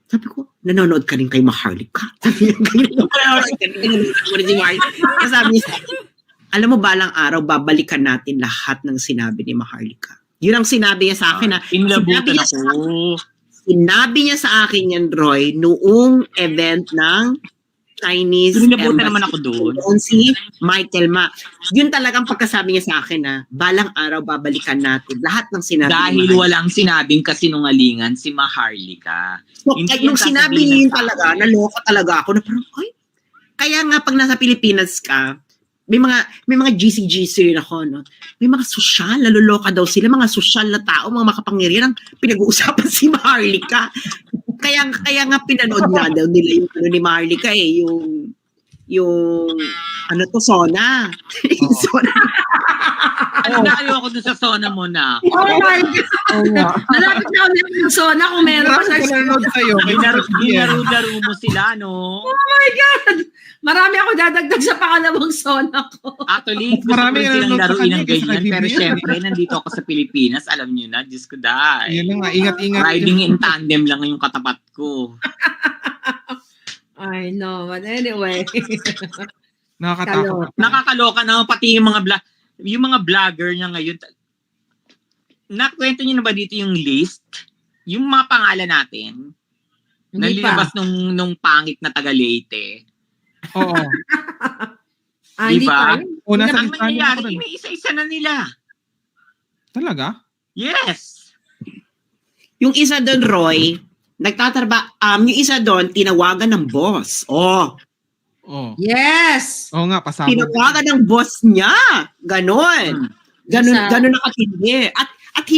Sabi ko, nanonood ka rin kay Maharlika. Sabi niya, Tapos sabi niya sa akin, alam mo balang araw, babalikan natin lahat ng sinabi ni Maharlika. Yun ang sinabi niya sa akin. Inlabutan ako. Sinabi niya sa akin yan, Roy, noong event ng Chinese Sinabutan naman ako doon. Si Michael Ma. Yun talagang pagkasabi niya sa akin na balang araw babalikan natin lahat ng sinabi. Dahil walang sinabing kasinungalingan si Maharlika. So, Hindi yung yan sinabi sasabihin niya yun ng talaga, tao. naloka talaga ako na parang, ay, kaya nga pag nasa Pilipinas ka, may mga GCGC rin ako, no? May mga sosyal, naluloka daw sila, mga sosyal na tao, mga makapangyarihan ang pinag-uusapan si Maharlika. Kaya nga pinanood nga daw nila yung ni Maharlika yung Sona. Yung Sona. Ano na ayoko dun sa Sona mo na? Oh my God! Nalapit na ulit yung Sona kung meron pa sa Nanonood sa'yo. Ginaro-laro mo sila, no? Oh my God! Marami ako dadagdag sa pangalawang Sona ko. Actually, gusto Marami ko na silang nanonood sa laruin ng kanya, kasi ganyan. Pero nag-review. syempre, nandito ako sa Pilipinas. Alam nyo na, Diyos ko dahil. Yun lang nga, ingat-ingat. Riding in tandem lang yung katapat ko. I know, but anyway. Nakakatakot. Nakakaloka na pati yung mga vlogger niya ngayon. Nakwento niyo na ba dito yung list? Yung mga pangalan natin. Hindi pa. Nalilabas nung pangit na taga Leyte. Oo. Hindi Diba? pa. O, nasa Ang listahan niya ako nangyayari, rin. may isa-isa na nila. Talaga? Yes. Yung isa doon, Roy, yung isa doon, tinawagan ng boss. Oh, Oo. Yes! Oo nga, pasabog. tinawagan ng boss niya. Ganon. Ganon nakatindi. At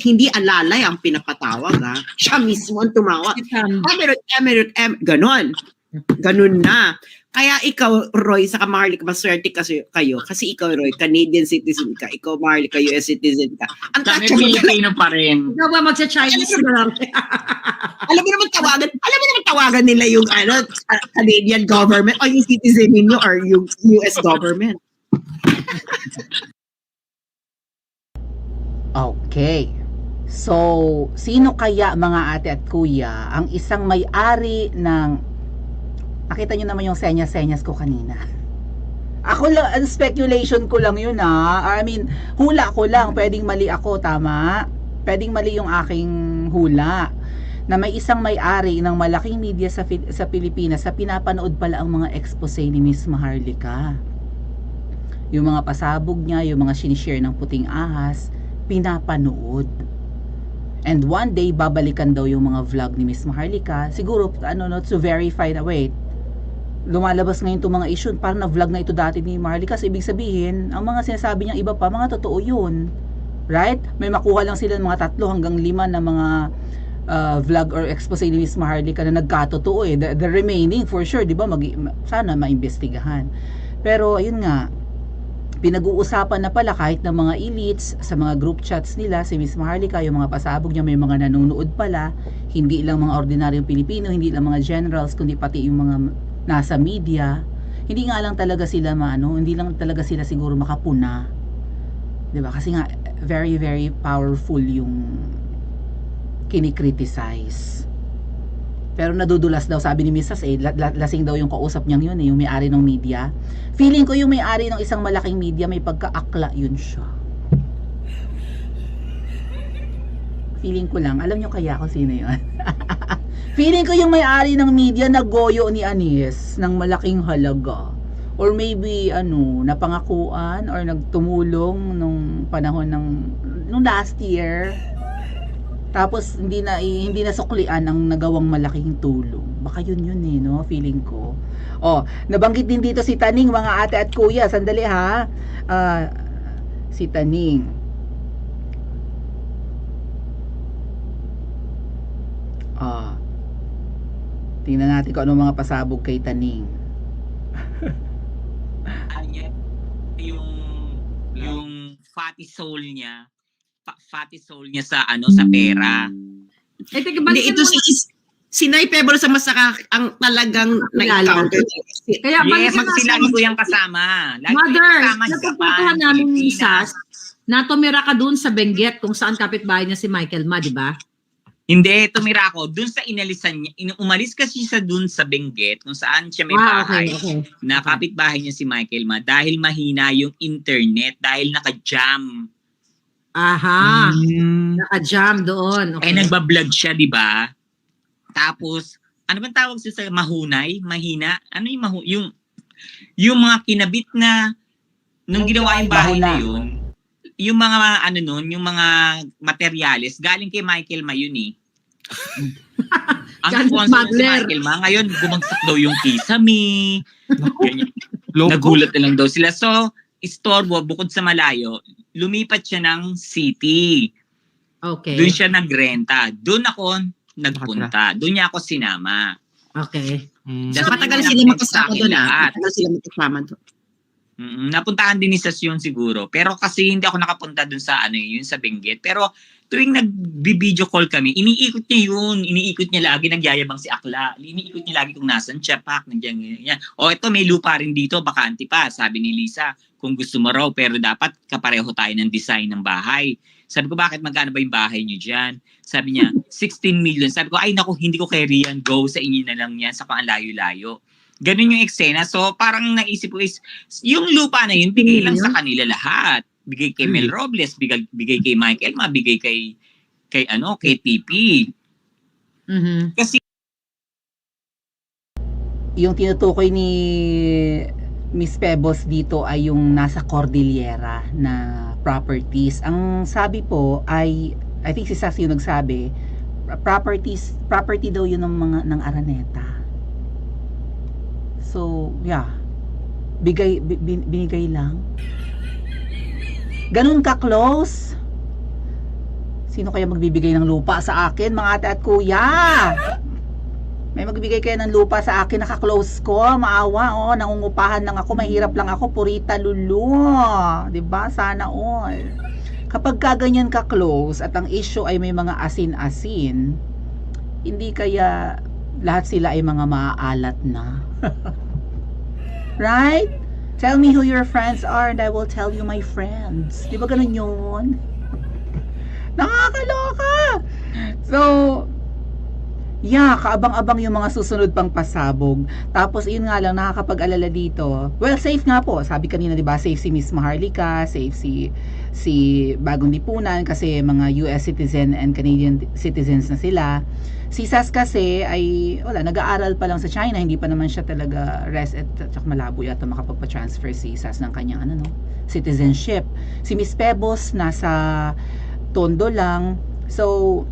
hindi alalay ang pinapatawag, ha. Siya mismo ang tumawag. Emirate, ganon. Ganon na. Kaya ikaw, Roy, saka Maharlika, maswerte kayo. Kasi ikaw, Roy, Canadian citizen ka. Ikaw, Maharlika, US citizen ka. Ang Kami touchable Pilipino pa rin. Ikaw ba magsa-Chinese na lang? Alam mo naman tawagan nila yung Canadian government o yung citizen ninyo or yung US government. Okay. So, sino kaya mga ate at kuya ang isang may-ari ng... Nakita nyo naman yung senyas-senyas ko kanina. Ako lang, ang speculation ko lang yun I mean, hula ko lang. Pwedeng mali ako, tama? Pwedeng mali yung aking hula. Na may isang may-ari ng malaking media sa Pilipinas sa pinapanood pala ang mga expose ni Miss Maharlika. yung mga pasabog niya, yung mga sinishare ng puting ahas, pinapanood. And one day, babalikan daw yung mga vlog ni Miss Maharlika. Siguro, to verify na, wait, lumalabas ngayon itong mga issue, parang na-vlog na ito dati ni Maharlika. So, ibig sabihin, ang mga sinasabi niyang iba pa, mga totoo yun. Right? May makuha lang sila ng mga 3 hanggang 5 na mga vlog or expose ni Miss Maharlika na nagkatotoo eh. The remaining, for sure, di ba, sana maimbestigahan. Pero, ayun nga, pinag-uusapan na pala kahit ng mga elites sa mga group chats nila, si Miss Maharlika, yung mga pasabog niya, may mga nanonood pala, hindi lang mga ordinaryong Pilipino, hindi lang mga generals, kundi pati yung mga nasa media. Hindi nga lang talaga sila hindi lang talaga sila siguro makapuna. 'Di ba? Kasi nga very very powerful yung kinikriticize. Pero nadudulas daw, sabi ni Mrs. Lasing daw yung kausap niyang yun, yung may-ari ng media. Feeling ko yung may-ari ng isang malaking media, may pagka-akla yun siya. Feeling ko lang, alam nyo kaya kung sino yun? Feeling ko yung may-ari ng media nagoyo ni Anis ng malaking halaga. Or maybe, napangakuan or nagtumulong nung panahon nung last year. Tapos hindi na suklian ang nagawang malaking tulong. Baka yun no, feeling ko. Nabanggit din dito si Taning, mga ate at kuya. Sandali ha. Si Taning. Tingnan natin kung ano mga pasabog kay Taning. yung fatty soul niya sa sa pera. Teka, Hindi, ito si Nay Pebbles ang ang talagang na-encounter. Kaya Magsilagi ko yung kasama. Mother, napagpuntahan namin ni Sas na tumira ka dun sa Benguet kung saan kapitbahay niya si Michael Ma, di ba? Hindi, tumira ako dun sa inalisan niya. Umalis kasi siya dun sa Benguet kung saan siya may bahay. Okay. Na kapitbahay niya si Michael Ma dahil mahina yung internet, dahil naka-jam. Aha. Naka-jam doon. Okay. Nagbablog siya, di ba? Tapos, ano bang tawag siya sa mahunay? Mahina? Ano yung mga kinabit na nung ginawa yung bahay na yun, yung mga yung mga materyales, galing kay Michael Ma yun eh. Ang sponsor si Michael Ma, ngayon bumagsak daw yung kisame. Nagulat na lang daw sila. So, istorbo, bukod sa malayo, lumipat siya ng city. Okay. Doon siya nagrenta. Doon ako nagpunta. Doon niya ako sinama. Okay. Matagal sila magkasama doon Matagal sila magkasama doon. Napuntahan din ni Sas yun siguro. Pero kasi hindi ako nakapunta doon sa yun sa Benguet. Pero tuwing nag-video call kami, iniikot niya yun. Iniikot niya lagi, nagyayabang si Akla. Iniikot niya lagi kung nasan siya, nandiyan, ganyan. Ito may lupa rin dito, bakante pa. Sabi ni Lisa, kung gusto mo raw, pero dapat kapareho tayo ng design ng bahay. Sabi ko, bakit magkano ba yung bahay niyo dyan? Sabi niya, 16 million. Sabi ko, ay naku, hindi ko carry yan. Go sa inyo na lang yan sa pang layo-layo. Ganun yung eksena. So, parang naisip ko is, yung lupa na yun, bigay lang sa kanila lahat. Bigay kay Mel Robles, bigay kay Michael Ma, bigay kay TP. Kasi yung tinutukoy ni Miss Pebbles dito ay yung nasa Cordillera na properties. Ang sabi po ay, I think si Sas yung nagsabi, property daw yun ng Araneta. So, yeah. Binigay lang. Ganun ka-close. Sino kaya magbibigay ng lupa sa akin, mga ate at kuya? May magbibigay kayo ng lupa sa akin, naka-close ko. Maawa, nangungupahan lang ako, mahirap lang ako, purita lulu. 'Di ba? Sana all. Kapag kaganyan ka-close at ang issue ay may mga asin-asin, hindi kaya lahat sila ay mga maaalat na. Right? Tell me who your friends are and I will tell you my friends. Di ba ganun yun? Nakakaloka! So, Yeah, kaabang-abang yung mga susunod pang pasabog. Tapos yun nga lang nakakapag-alala dito. Well, safe nga po. Sabi kanina 'di ba, safe si Miss Maharlika, safe si Bagong Lipunan kasi mga US citizen and Canadian citizens na sila. Si Sas kasi ay wala, nag-aaral pa lang sa China, hindi pa naman siya talaga at malabo yata makapagpa-transfer si Sas ng kanyang citizenship. Si Miss Pebos nasa Tondo lang. So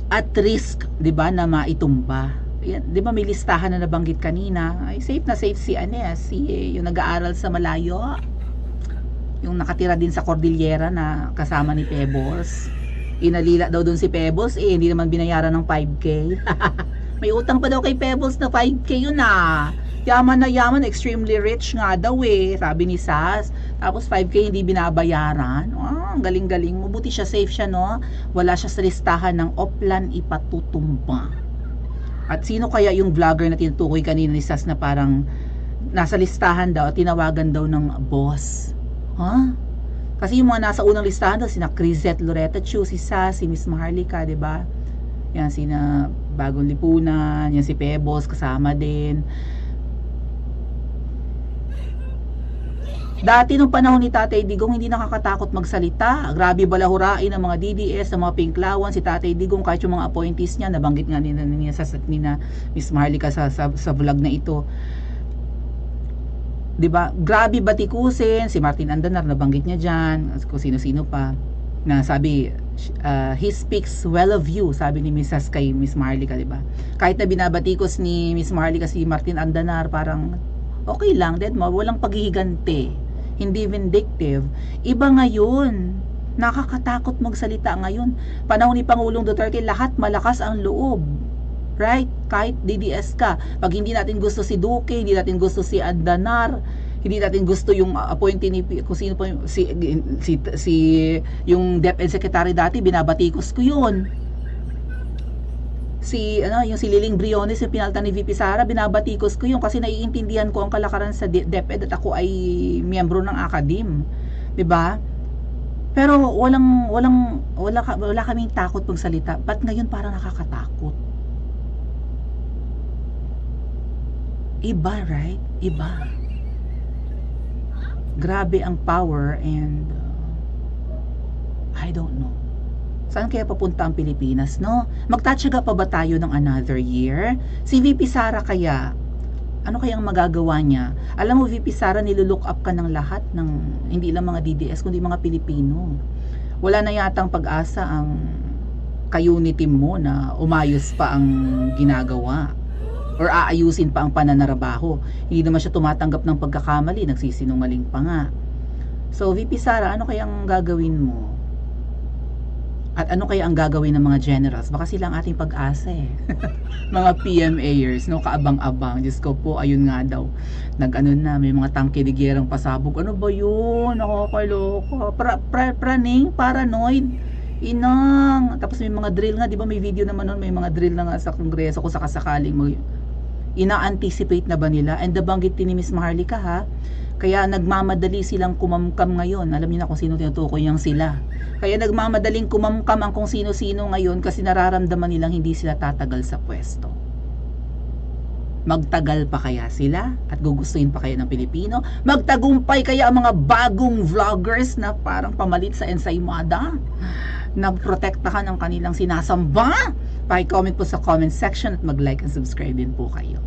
at risk, 'di ba, na maitumba. Yan, 'di ba may listahan na nabanggit kanina. Ay safe na safe si yung nag-aaral sa malayo. Yung nakatira din sa Cordillera na kasama ni Pebbles. Inalila daw doon si Pebbles, hindi naman binayaran ng 5K. May utang pa daw kay Pebbles na 5K yun Yaman na yaman, extremely rich nga daw sabi ni Sas. Tapos 5K hindi binabayaran. Ang galing-galing mo. Buti siya, safe siya, no? Wala siya sa listahan ng Oplan ipatutumba. At sino kaya yung vlogger na tinutukoy kanina ni Sas na parang nasa listahan daw at tinawagan daw ng boss? Kasi yung mga nasa unang listahan daw, sina Crisette Loretta Chu, si Sas, si Miss Maharlika, 'di ba? Yan, sina Bagong Lipunan, yan si Pebbles, kasama din. Dati nung panahon ni Tatay Digong, hindi nakakatakot magsalita. Grabe balahurain ng mga DDS, ng mga pinklawan. Si Tatay Digong, kahit yung mga appointees niya, nabanggit nga nina Miss Maharlika sa vlog na ito. 'Di ba? Grabe batikusin. Si Martin Andanar, nabanggit niya dyan. Kung sino-sino pa. Na sabi, he speaks well of you, sabi ni Mrs. kay Miss Maharlika, 'di ba? Kahit na binabatikos ni Miss Maharlika si Martin Andanar, parang okay lang, walang paghihiganti. Hindi vindictive. Iba ngayon. Nakakatakot magsalita ngayon. Panahon ni Pangulong Duterte, lahat malakas ang loob. Right? Kahit DDS ka. Pag hindi natin gusto si Duque, hindi natin gusto si Andanar, hindi natin gusto yung appointee ni kung sino pa yung DepEd Secretary dati, binabatikos ko yun. Yung si Liling Briones, yung pinaltan ni VP Sara, binabatikos ko yun kasi naiintindihan ko ang kalakaran sa DepEd at ako ay miyembro ng Akadim, 'di ba? Pero wala kaming takot magsalita. Ba't ngayon parang nakakatakot? Iba, right? Iba. Grabe ang power and I don't know. Saan kaya papunta ang Pilipinas, no? Magtatsaga pa ba tayo ng another year? Si VP Sara kaya, ano kayang magagawa niya? Alam mo, VP Sara, nilulook up ka ng lahat ng, hindi lang mga DDS, kundi mga Pilipino. Wala na yatang pag-asa ang ka-unity mo na umayos pa ang ginagawa or aayusin pa ang pananarabaho. Hindi naman siya tumatanggap ng pagkakamali, nagsisinungaling pa nga. So, VP Sara, ano kayang gagawin mo? At ano kaya ang gagawin ng mga generals? Baka sila ang ating pag-asa mga PMAers, no? Kaabang-abang. Diyos ko po, ayun nga daw. May mga tangkiligyerang pasabog. Ano ba yun? Nakakaloka. Praning, paranoid. Inang. Tapos may mga drill nga, di ba may video naman nun, may mga drill na nga sa kongreso kung sakasakaling ina-anticipate na ba nila? And nabanggit din ni Miss Maharlika, ha? Kaya nagmamadali silang kumamkam ngayon. Alam niyo na kung sino tinutukoy yang sila. Kaya nagmamadaling kumamkam ang kung sino-sino ngayon kasi nararamdaman nilang hindi sila tatagal sa pwesto. Magtagal pa kaya sila? At gugustuhin pa kaya ng Pilipino? Magtagumpay kaya ang mga bagong vloggers na parang pamalit sa ensaymada? Nagprotektahan ng kanilang sinasamba? Paki-comment po sa comment section at mag-like and subscribe din po kayo.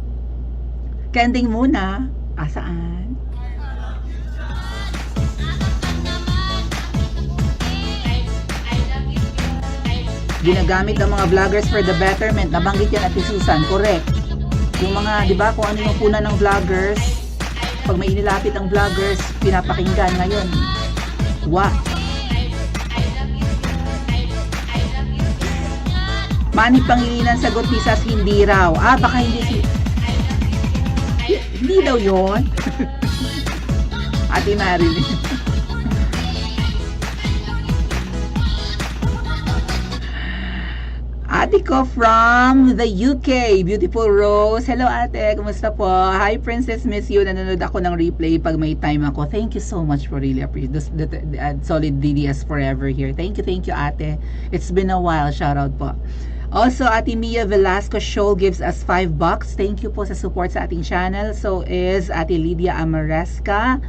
Kending muna. Asaan? Ginagamit ng mga vloggers for the betterment. Nabanggit yan at Susan, correct. Yung mga, di ba, kung ano yung puna ng vloggers, pag may inilapit ang vloggers, pinapakinggan ngayon. What? Mani Panginginan sagot ni Sas, hindi raw. Baka hindi hindi daw yun. Ate Marilyn. Ate ko from the UK, beautiful Rose. Hello ate, kumusta po? Hi Princess, miss you. Nanonood ako ng replay pag may time ako. Thank you so much for really appreciate solid DDS forever here. Thank you ate. It's been a while. Shout out po. Also, Ate Mia Velasco Shoal gives us $5. Thank you po sa support sa ating channel. So is Ate Lydia Amaresca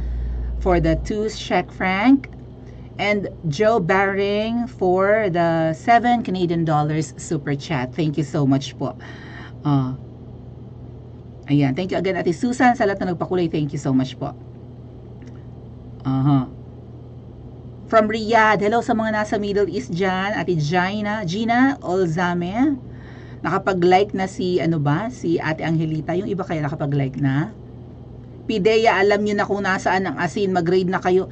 for the 2 Czech franc. And Joe Baring for the 7 Canadian dollars super chat. Thank you so much po. Ayan. Thank you again, Ate Susan. Sa lahat na nagpakulay, thank you so much po. From Riyadh, hello sa mga nasa Middle East dyan. Ate Gina Olzame. Nakapag-like na si, si Ate Angelita. Yung iba kaya nakapag-like na? Pidea, alam nyo na kung nasaan ang asin. Mag-grade na kayo.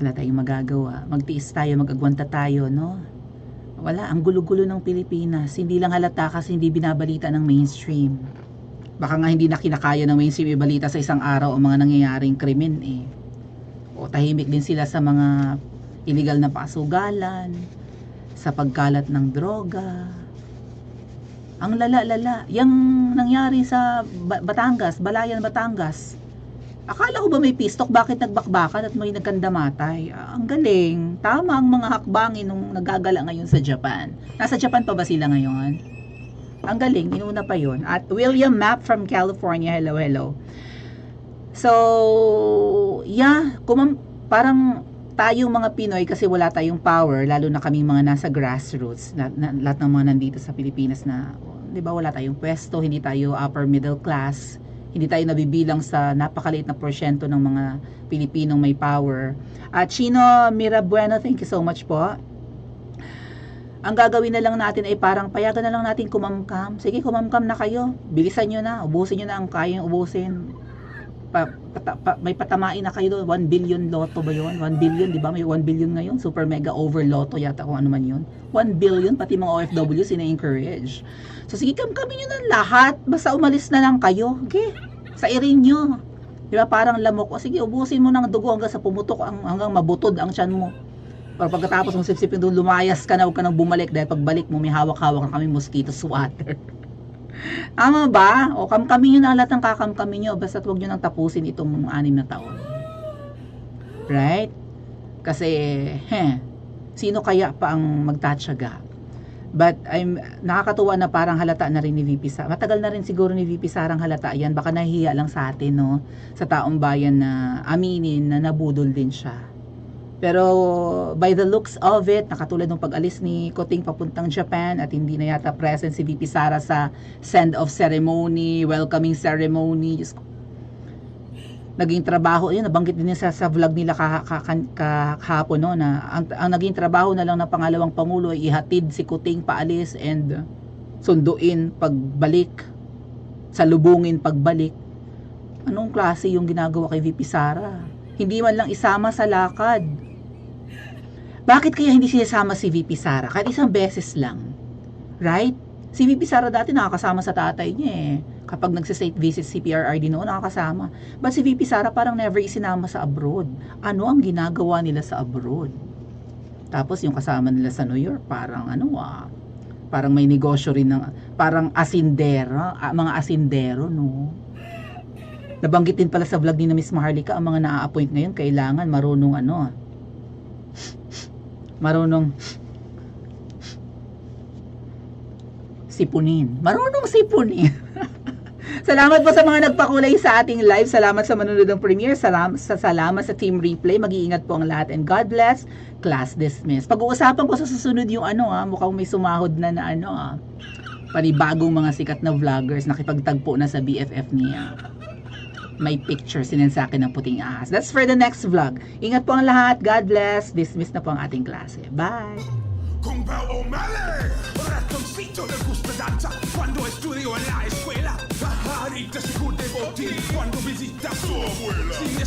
Wala tayong magagawa. Magtiis tayo, mag-agwanta tayo, no? Wala, ang gulo-gulo ng Pilipinas. Hindi lang halata kasi hindi binabalita ng mainstream. Baka nga hindi na kinakaya ng mainstream ibalita sa isang araw ang mga nangyayaring krimen eh. O tahimik din sila sa mga illegal na pasugalan, sa pagkalat ng droga. Ang lala-lala. Yang nangyari sa Batangas, Balayan, Batangas. Akala ko ba may pistok? Bakit nagbakbakan at may nagkandamatay? Ang galing. Tama ang mga hakbangin nung nagagala ngayon sa Japan. Nasa Japan pa ba sila ngayon? Ang galing. Inuna pa yun. At William Mapp from California. Hello, hello. So, yeah. Parang tayong mga Pinoy kasi wala tayong power, lalo na kaming mga nasa grassroots. Lahat ng mga nandito sa Pilipinas na, di ba, wala tayong pwesto, hindi tayo upper middle class. Hindi tayo nabibilang sa napakaliit na porsyento ng mga Pilipinong may power. At Chino Mirabueno, thank you so much po. Ang gagawin na lang natin ay parang payagan na lang natin kumamkam. Sige, kumamkam na kayo. Bilisan nyo na. Ubusin nyo na ang kayang ubusin. May patamain na kayo doon. 1 billion loto ba yun? 1 billion, di ba? May 1 billion ngayon. Super mega over loto yata kung ano man yun. 1 billion, pati mga OFW sina-encourage. So sige, kamkamin nyo na lahat. Basta umalis na lang kayo. Okay? Sairin nyo. Di ba? Parang lamok. O sige, ubusin mo ng dugo hanggang sa pumutok, hanggang mabutod ang tiyan mo. Pagkatapos mong sipsipin doon, lumayas ka na, huwag ka nang bumalik. Dahil pagbalik mo, may hawak-hawak na kami mosquito swatter. Tama ba? O kamkamin nyo na lahat ng kakamkamin nyo. Basta huwag nyo nang tapusin itong 6 na taon. Right? Kasi, sino kaya pa ang magtatsaga? But nakakatuwa na parang halata na rin ni VP Sara. Matagal na rin siguro ni VP Sara ang halata yan. Baka nahihiya lang sa atin, no? Sa taong bayan na aminin na nabudol din siya. Pero by the looks of it, nakatulad ng pag-alis ni Kuting papuntang Japan at hindi na yata present si VP Sara sa send-off ceremony, welcoming ceremony. Just, naging trabaho, yun, nabanggit din niya sa vlog nila kahapon, no, na ang naging trabaho na lang ng pangalawang Pangulo ay ihatid si Kuting paalis and sunduin pagbalik, salubungin pagbalik. Anong klase yung ginagawa kay VP Sara? Hindi man lang isama sa lakad. Bakit kaya hindi sinasama si VP Sara? Kahit isang beses lang. Right? Si VP Sara dati nakakasama sa tatay niya eh. Kapag nagsa-state visit si PRRD noon, nakakasama. But si VP Sara parang never isinama sa abroad. Ano ang ginagawa nila sa abroad? Tapos yung kasama nila sa New York, parang parang may negosyo rin ng, parang asindero, mga asindero, no? Nabanggit din pala sa vlog ni na Miss Maharlika, ang mga na-appoint ngayon, kailangan marunong sipunin. Marunong sipunin. Salamat po sa mga nagpakulay sa ating live. Salamat sa manonood ng premiere. Salamat sa team replay. Mag-iingat po ang lahat and God bless. Class dismissed. Pag-uusapan ko sa susunod yung mukhang may sumahod na panibagong mga sikat na vloggers nakipagtagpo na sa BFF niya. May picture sinend sa akin ng puting ahas. That's for the next vlog. Ingat po ang lahat. God bless. Dismiss na po ang ating klase. Bye! Kung Bao O'Malley, ratoncito le gusta danza cuando estudio en la escuela. Pajarita se curte botín cuando visita a su abuela.